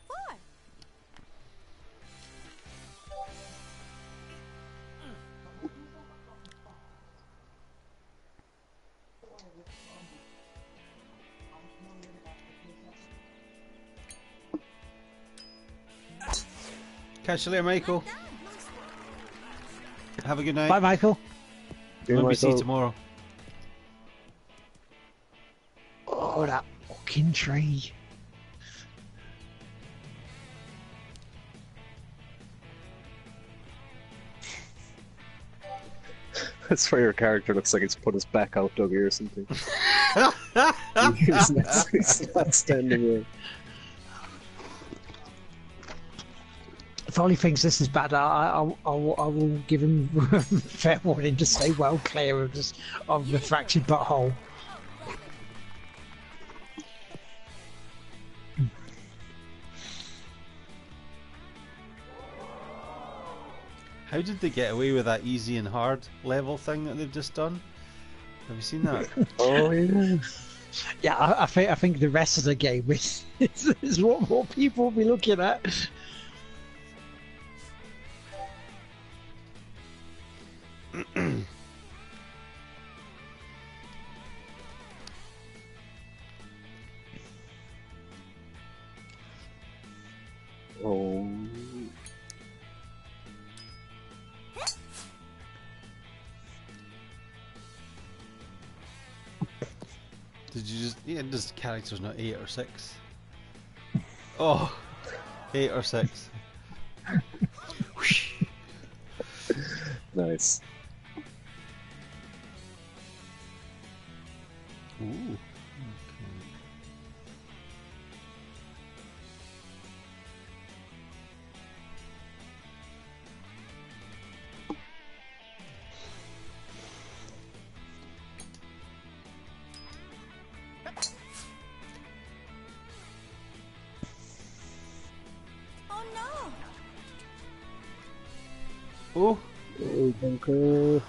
4. Catch you later, Michael. Have a good night. Bye, Michael. Maybe see you tomorrow. Oh, that fucking tree. That's where your character looks like he's put his back out, Dougie, or something. He's not standing there. If Ollie thinks this is bad, I will give him fair warning to stay well clear of the fractured butthole. How did they get away with that easy and hard level thing that they've just done? Have you seen that? Oh yeah. Yeah, I think the rest of the game is what more people will be looking at. Oh. Did you just... Yeah, this character's not 8 or 6. Oh! 8 or 6. Nice. Ooh. Okay. Oh no! Oh! Oh, bunker.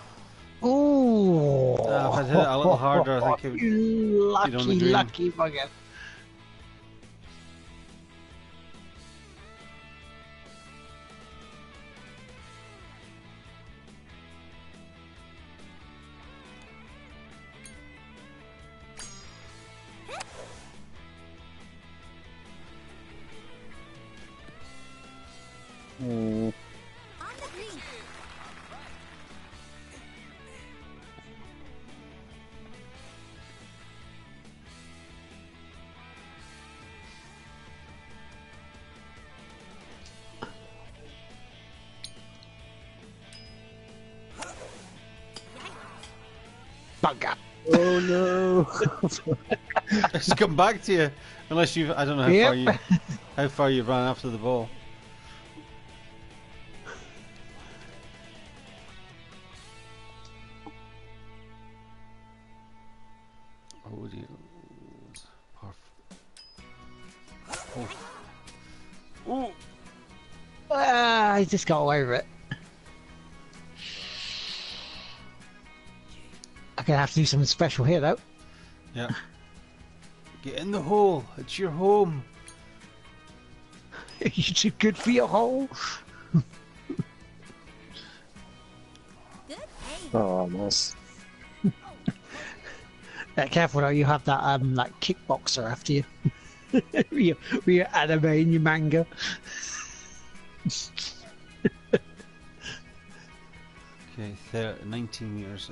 Ooh! If I'd hit it a little harder, I think it would... You on the lucky, green. lucky bugger. Hmm. On the green. Bugger. Oh no. It's come back to you. Unless you've... I don't know Yep. how far you've run after the ball. Oh dear. Oh. Oh. Ah, I just got away with it. I'm gonna have to do something special here, though. Yeah. Get in the hole. It's your home. You're too good for your hole. Good aim. Oh, nice. Careful though, you have that like kickboxer after you. with your anime and your manga. Okay, 19 years.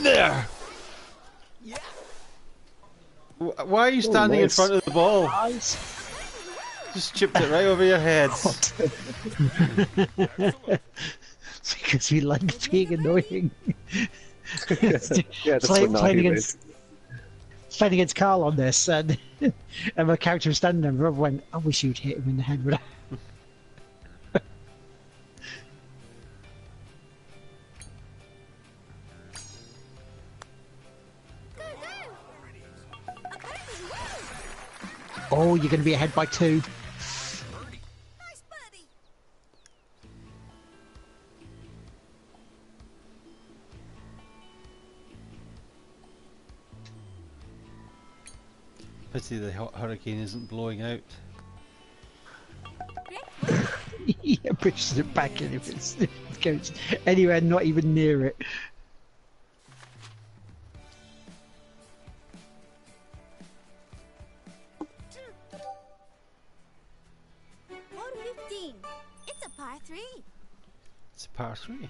there! Why are you standing in nice. front of the ball? Nice. Just chipped it right over your heads. Because we like being annoying. Yeah, that's Play- what naughty is. Playing against Carl on this, and my character was standing there, and Rob went, I wish you'd hit him in the head with that. Oh, you're going to be ahead by 2. Nice buddy. Pity the hurricane isn't blowing out. Yeah, pushes it back in if it goes anywhere not even near it. Hole 15. It's a par 3. It's a par 3.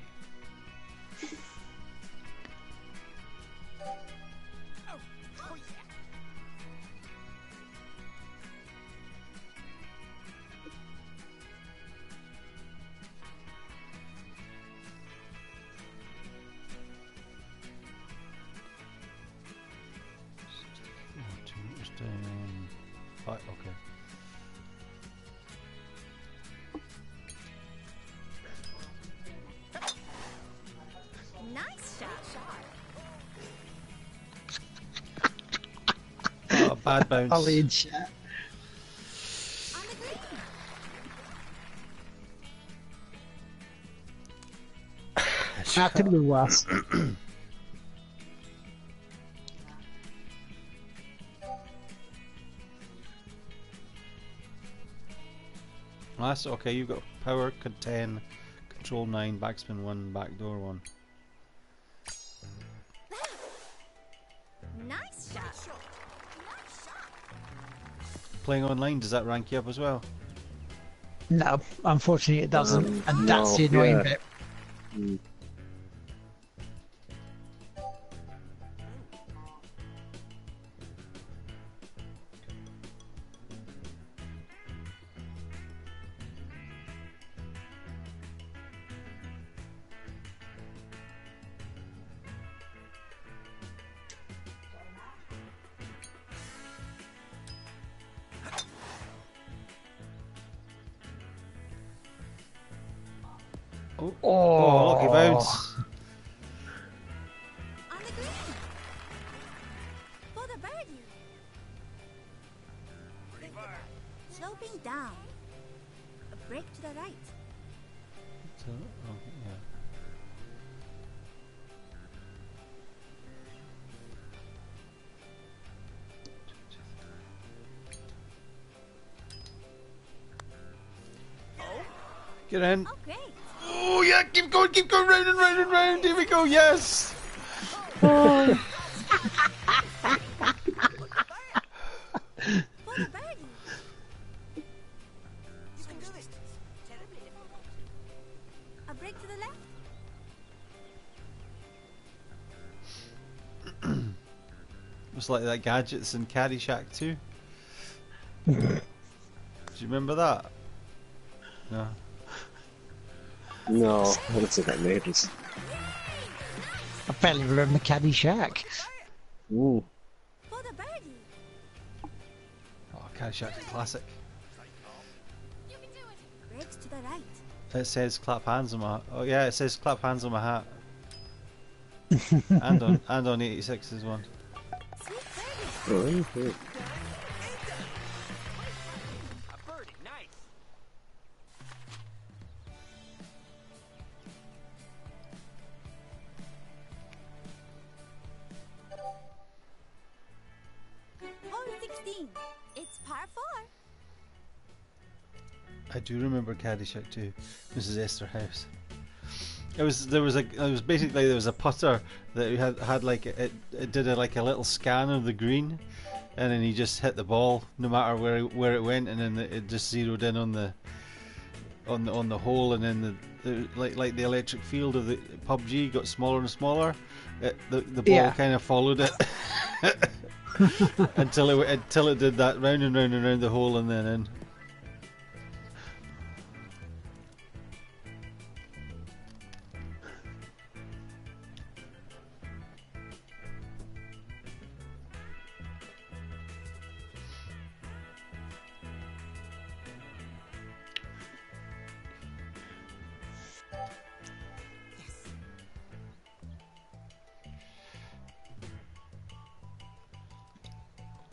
Okay. Nice shot. Oh, bad bounce. Ollie in chat. On the green. That could have been worse. That's okay, you've got power 10, control 9, backspin 1, backdoor 1. Nice shot. Nice shot. Playing online, does that rank you up as well? No, unfortunately it doesn't, and that's no, the annoying yeah. bit. Oh, lucky bounce. On the green. For the birdie. Sloping down. A break to the right. So, oh, yeah. Get in. Oh, great. Oh yeah, keep going, round and round and round. Here we go, yes. For the birdie. You can do this. Terribly. A break to the left. It's like that gadgets in Caddyshack too. Do you remember that? No. No, I haven't seen that in ages. I barely remember Caddy Shack. Ooh. For the birdie. Oh, Caddyshack's a classic. You can do it. Breaks to the right. It says clap hands on my. Oh yeah, it says clap hands on my hat. and on 86's one. Sweet birdie. Oh, A birdie, nice. Hole 16. It's par 4. I do remember Caddyshack too. Mrs. Esther House. It was basically there was a putter that had like it did like a little scan of the green, and then he just hit the ball no matter where it went, and then it just zeroed in on on the hole, and then like the electric field of the PUBG got smaller and smaller. The ball kind of followed it until it did that round and round and round the hole and then in.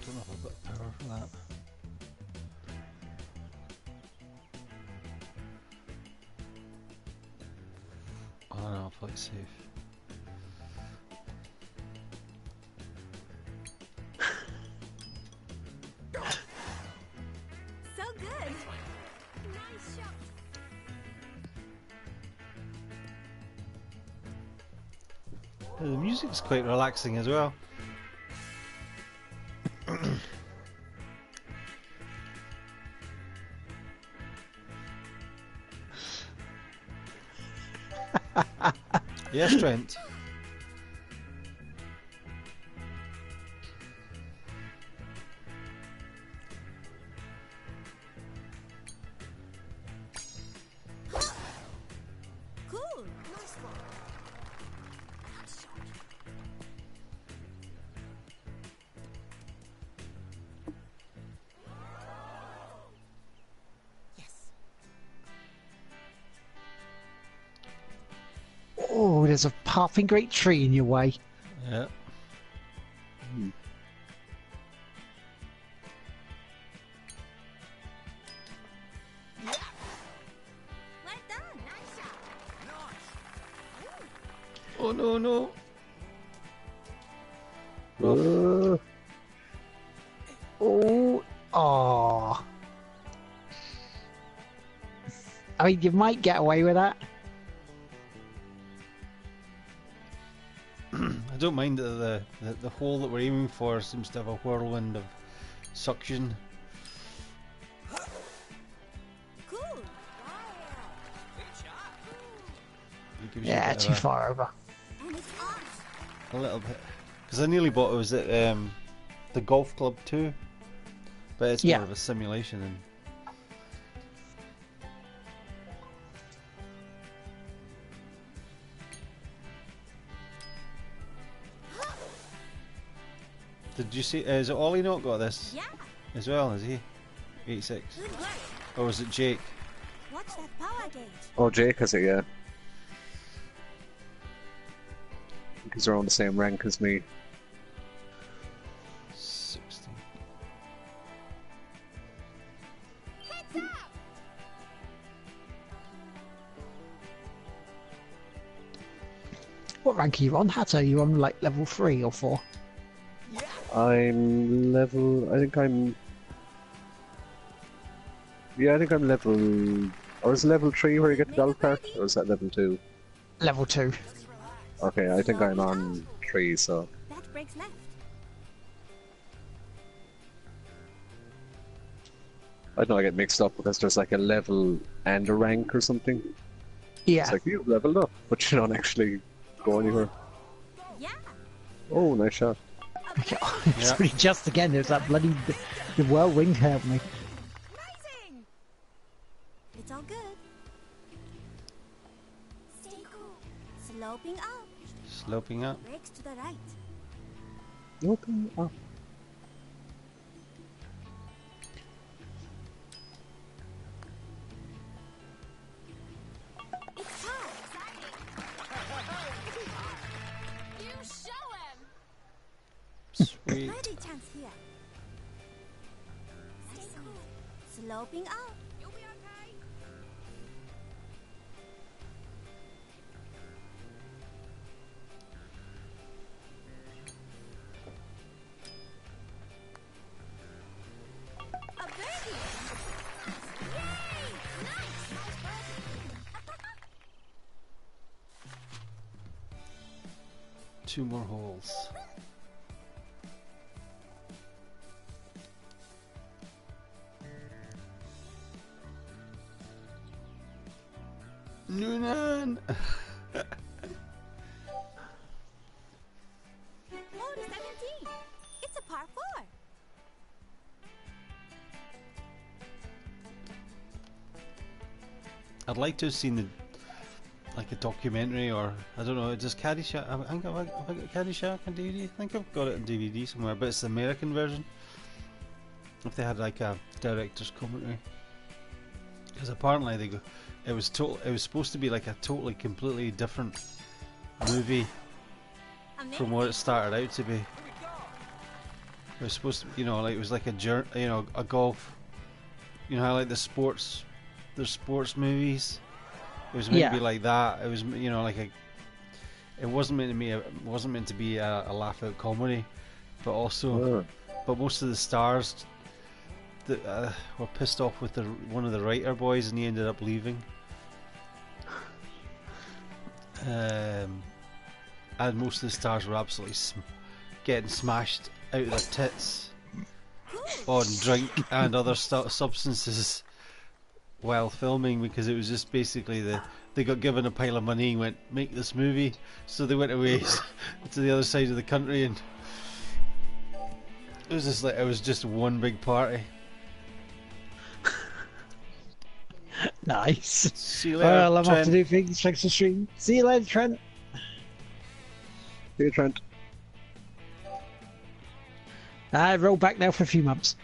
Don't know if I've got power for that. Oh no, I'll play it safe. So good. Nice shot. The music's quite relaxing as well. Yes, Trent. Cool. Nice one. Oh, there's a passing great tree in your way. Yeah. Well done. Nice shot. Oh no no. Oh. I mean, you might get away with that. I don't mind that the hole that we're aiming for seems to have a whirlwind of suction. Cool. It gives you a Yeah, bit too of far over. And it's on. a little bit. Because I nearly bought it was at the golf club too, but it's Yeah. more of a simulation. And did you see? Is it Ollie not got this Yeah. as well? Is he 86? Good work. Or was it Jake? Watch that power gauge. Oh, Jake has it, yeah. I think he's around the same rank as me. 60. Heads up. What rank are you on, Hatter? Are you on like level 3 or 4? I'm level. I think I'm. Yeah, I think I'm level. Or is it level 3 where you get the golf cart? Or is that level 2? Level 2. Okay, I think I'm on 3, so. That breaks left. I don't know, I get mixed up because there's like a level and a rank or something. Yeah. It's like, you've leveled up, but you don't actually go anywhere. Yeah. Oh, nice shot. It's really just again, there's that bloody the whirlwind helped me. Amazing. It's all good. Stay cool. Sloping up. Sloping up. Brakes to the right. Open up. It's time. You show him! Sweet. Birdie chance here. Stay cool. Sloping up. You'll be okay. A birdie. Yay! Nice. Nice birdie. 2 more holes. Noonan! Mode 17. It's a par 4. I'd like to have seen the a documentary, or I don't know, just Caddyshack. I think have I got Caddyshack on DVD? I think I've got it on DVD somewhere, but it's the American version. If they had like a director's commentary, because apparently it was supposed to be like a totally, completely different movie from what it started out to be. It was supposed to, like it was like a a golf, how like there's sports movies. It was meant to be like that. It was, like it wasn't meant to be a laugh out comedy, but also, but most of the stars that were pissed off with one of the writer boys, and he ended up leaving. And most of the stars were absolutely getting smashed out of their tits on drink and other substances while filming, because it was just basically they got given a pile of money and went, make this movie, so they went away to the other side of the country, and it was just one big party. Nice. See you later, Well, I'm off Trent. to do things. Thanks for stream. See you later, Trent. See you, Trent. Roll back now for a few months.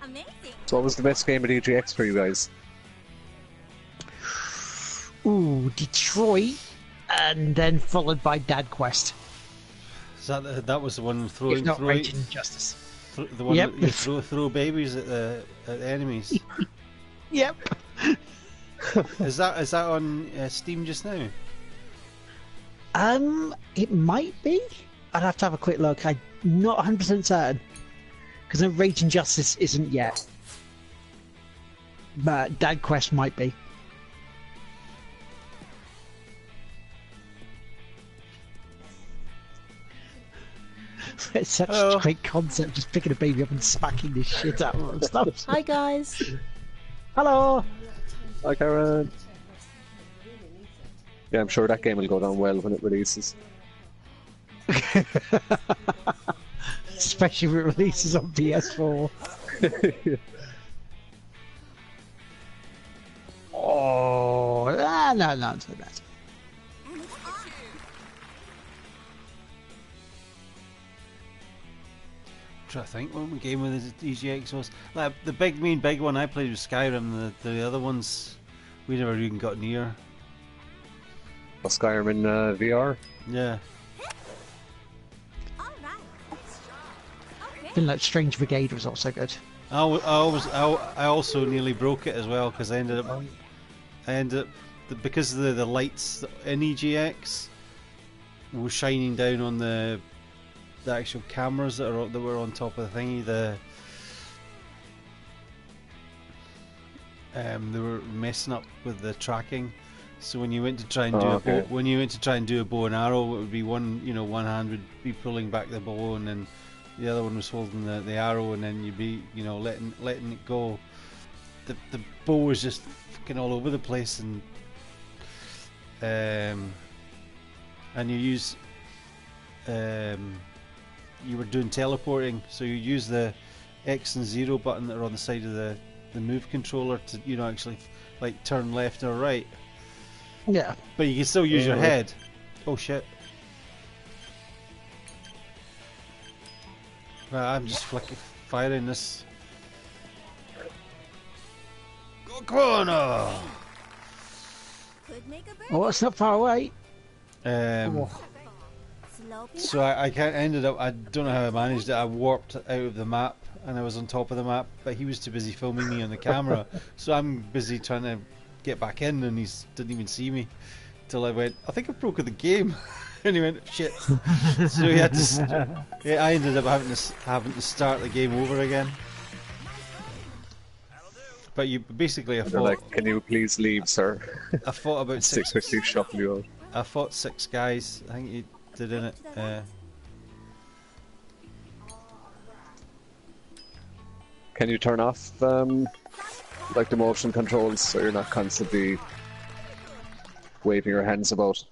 Amazing. So what was the best game at EGX for you guys? Ooh, Detroit, and then followed by Dad Quest. Is that was the one If throwing not Raging Injustice. the one Yep. that you throw babies at the enemies. Yep. Is that on Steam just now? It might be. I'd have to have a quick look. I'm not 100% certain, because Raging Justice isn't yet. But Dad Quest might be. It's such a great concept, just picking a baby up and smacking the shit out of them and stuff. Hi guys. Hello! Hi, Karen. Yeah, I'm sure that game will go down well when it releases. Especially if it releases on PS4. Oh, no, it's not that. And it's on. I'm trying to think what game with the EGX was. Like, the big one I played was Skyrim. The other ones we never even got near. Was Skyrim in VR? Yeah. All right. Okay. Been like Strange Brigade was also good. I also nearly broke it as well, because I ended up because the lights in EGX were shining down on the actual cameras that were on top of the thingy. They were messing up with the tracking. So when you went to try and do a bow and arrow, it would be one hand would be pulling back the bow, and then the other one was holding the arrow, and then you'd be letting it go. The bow was just fucking all over the place, and you use you were doing teleporting, so you use the X and 0 button that are on the side of the move controller to actually like turn left or right. Yeah. But you can still use your head. Oh shit. Right, I'm just firing this. Go corner! Could make a bird. Oh, it's not far away. Slow people. So I ended up, I don't know how I managed it, I warped out of the map and I was on top of the map, but he was too busy filming me on the camera, so I'm busy trying to get back in, and he didn't even see me till I went, I think I've broken the game. And he went, shit. So he had to I ended up having to start the game over again. But you basically, They're like, can you please leave, sir? I fought about Stick quickly shuffle you out. I fought 6 guys. I think you did in it. Can you turn off like the motion controls so you're not constantly waving your hands about?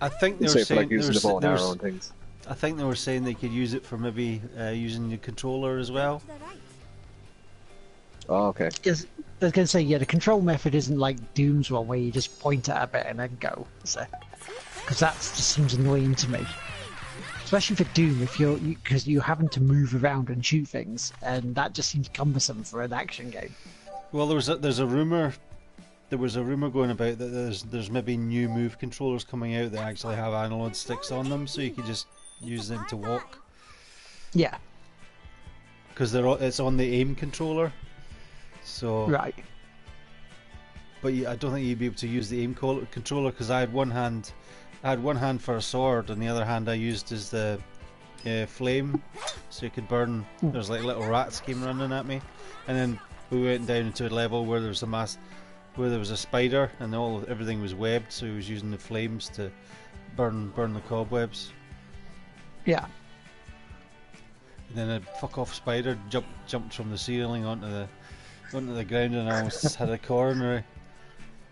I think they were Say for saying like using the bow and arrow and things. I think they were saying they could use it for maybe using the controller as well. To the right. Oh, okay. Because I was going to say, yeah, the control method isn't like Doom's one where you just point at a bit and then go. So, because that just seems annoying to me. Especially for Doom, if because you're having to move around and shoot things, and that just seems cumbersome for an action game. Well, there's a rumor. There was a rumor going about that there's maybe new move controllers coming out that actually have analog sticks on them, so you could just use them to walk. Yeah. Because it's on the aim controller. So. Right. But I don't think you'd be able to use the aim controller because I had one hand for a sword, and the other hand I used as the flame, so you could burn. There's like little rats came running at me, and then we went down into a level where there was a spider, and everything was webbed, so he was using the flames to burn the cobwebs. Yeah. And then a fuck off spider jumped from the ceiling onto the ground, and I almost had a coronary.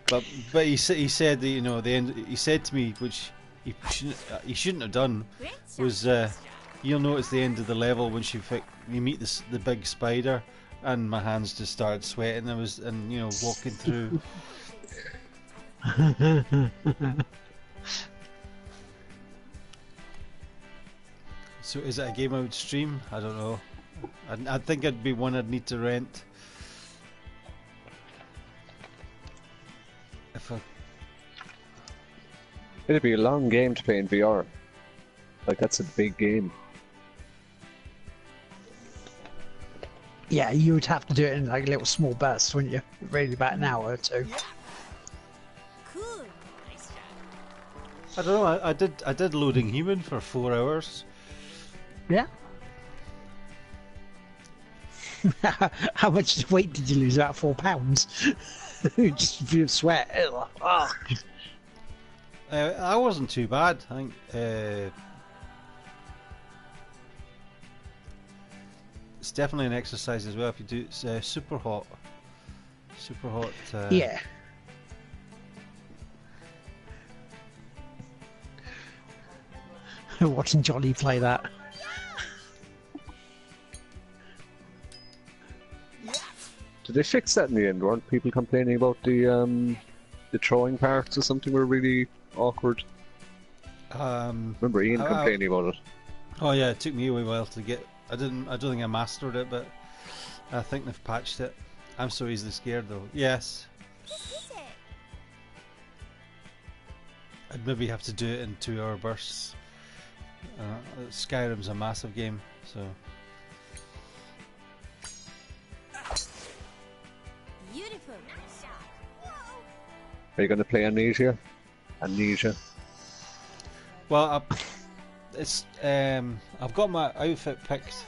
But he said that, you know, the end. He said to me, which he shouldn't have done, was you'll notice the end of the level once you meet the big spider, and my hands just started sweating. Walking through. So is it a game I would stream? I don't know. I think it'd be one I'd need to rent. It'd be a long game to play in VR. Like, that's a big game. Yeah, you would have to do it in like little small bursts, wouldn't you? Really about an hour or two. Cool. I don't know. I did Loading Human for 4 hours. Yeah. How much weight did you lose? About 4 pounds. Just feel sweat. Oh. I wasn't too bad. I think it's definitely an exercise as well if you do. It's super hot. Yeah. Watching Johnny play that. Did they fix that in the end? Weren't people complaining about the throwing parts or something were really awkward? Remember Ian complaining about it? Oh yeah, it took me a while to get. I don't think I mastered it, but I think they've patched it. I'm so easily scared though. Yes. I'd maybe have to do it in 2-hour bursts. Skyrim's a massive game, so. Beautiful. Are you going to play Amnesia? Well, I've got my outfit picked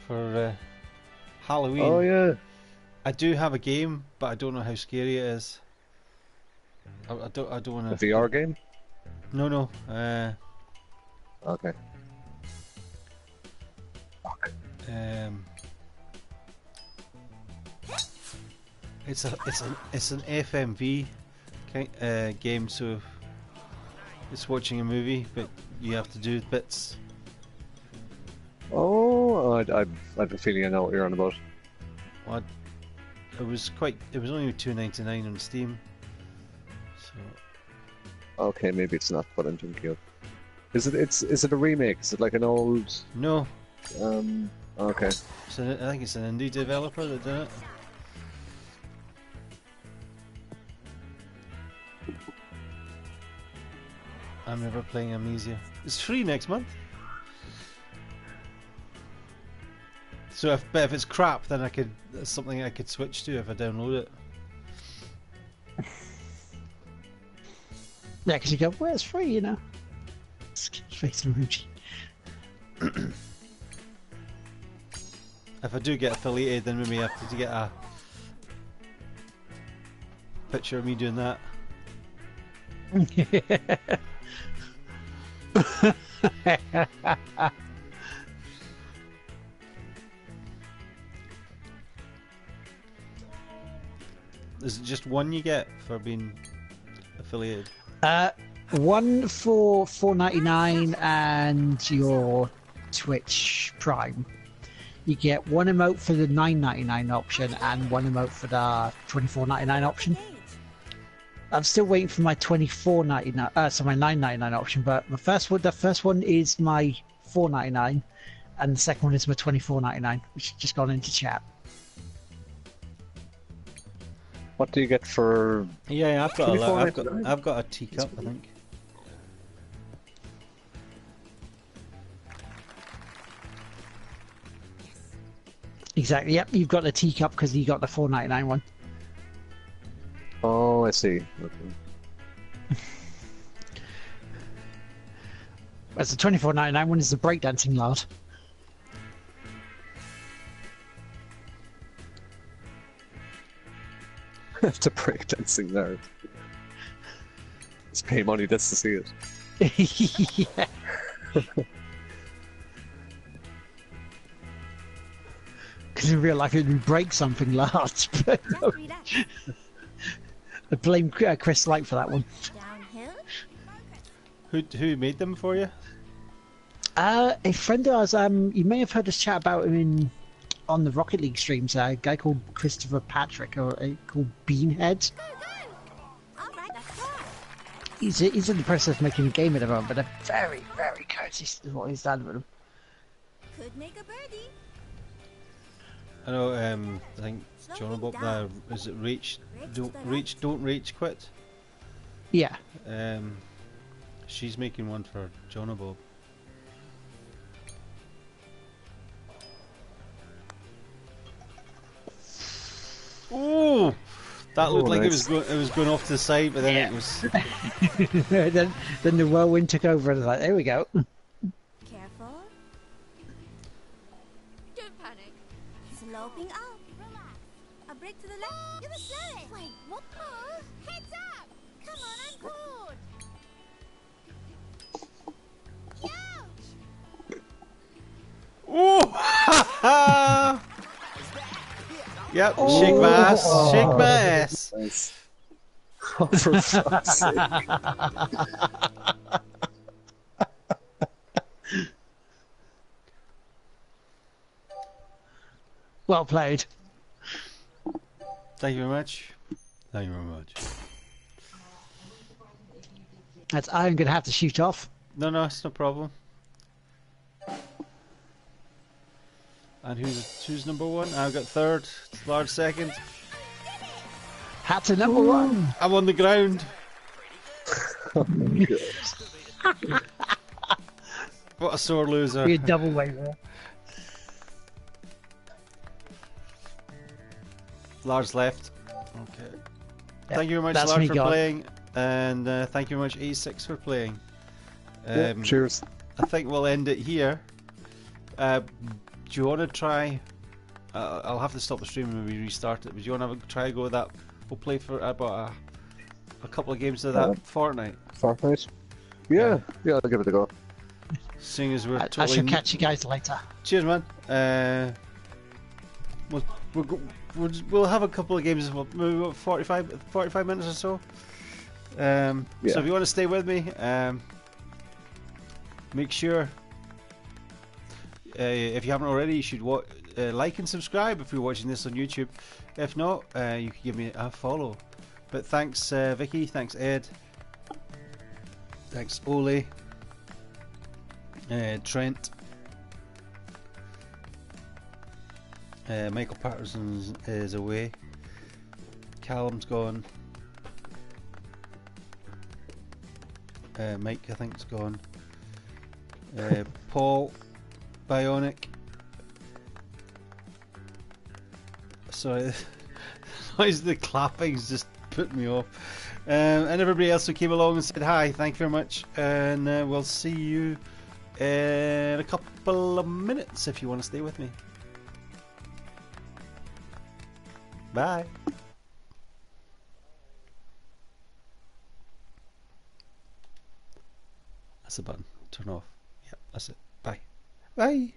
for Halloween. Oh yeah. I do have a game, but I don't know how scary it is. I don't want to. A VR game? No. Okay. Fuck. It's an FMV game, so it's watching a movie, but you have to do bits. Oh, I've a feeling I know what you're on about. Well, it was only $2.99 on Steam. So. Okay, maybe it's not what I'm thinking of. Is it a remake? Is it like an old? No. Okay. I think it's an indie developer that did it. I'm never playing Amnesia. It's free next month. So if it's crap, then that's something I could switch to if I download it. Yeah, because you go, well, it's free, you know. Face emoji. If I do get affiliated, then maybe I have to get a picture of me doing that. Is it just one you get for being affiliated? One for $4.99 and your Twitch Prime. You get one emote for the $9.99 option and one emote for the $24.99 option. I'm still waiting for my $24.99, so my $9.99 option. But the first one is my $4.99, and the second one is my $24.99, which has just gone into chat. What do you get for? Yeah, I've got a teacup, I think. Exactly. Yep, you've got the teacup because you got the $4.99 one. Oh, I see. Okay. Whereas the $24.99 one is the breakdancing lard. The breakdancing there. It's pay money just to see it. Yeah. Because in real life it would break something large. But I blame Chris Light for that one. Downhill? Who made them for you? A friend of ours, you may have heard us chat about him on the Rocket League streams, a guy called Christopher Patrick, or called Beanhead. Alright, let's go. He's in the process of making a game at the moment, but a very, very courteous is what he's done with him. Could make a birdie. I know. I think John about is it reach? Don't reach, quit. Yeah. She's making one for John Bob. Oh, that looked like nice. it was going off to the side, but then it was. then the whirlwind took over, and I was like, there we go. Careful. Don't panic. Sloping up. Relax. A break to the left. You will slow it. Wait, what? Oh, heads up. Come on, I'm bored. Ouch. Oh! Yep, shake my ass, shake my ass. Nice. Oh, for fuck's sake. Well played. Thank you very much. Thank you very much. I'm going to have to shoot off. No, it's no problem. And who's number one? I've got third, large second. Hat to number one. I'm on the ground. Oh my God. What a sore loser. Be a double way there. Large left. Okay. Yep, Thank you very much, that's Large, me for gone. playing, and thank you very much, A6, for playing. Yeah, cheers. I think we'll end it here. Do you want to try? I'll have to stop the stream and we restart it. But do you want to have a try go with that? We'll play for about a couple of games of that Fortnite. Fortnite? Yeah, I'll give it a go. Seeing as we're I totally. shall catch you guys later. Cheers, man. We'll have a couple of games, maybe about 45 minutes or so. So if you want to stay with me, make sure, if you haven't already, you should like and subscribe if you're watching this on YouTube. If not, you can give me a follow. But thanks, Vicky. Thanks, Ed. Thanks, Ole. Trent. Michael Patterson is away. Callum's gone. Mike, I think, is gone. Paul, Bionic. Sorry, the noise of the clapping's just put me off. And everybody else who came along and said hi, thank you very much. And we'll see you in a couple of minutes if you want to stay with me. Bye. That's the button. Turn off. Yep, that's it. Bye. Bye.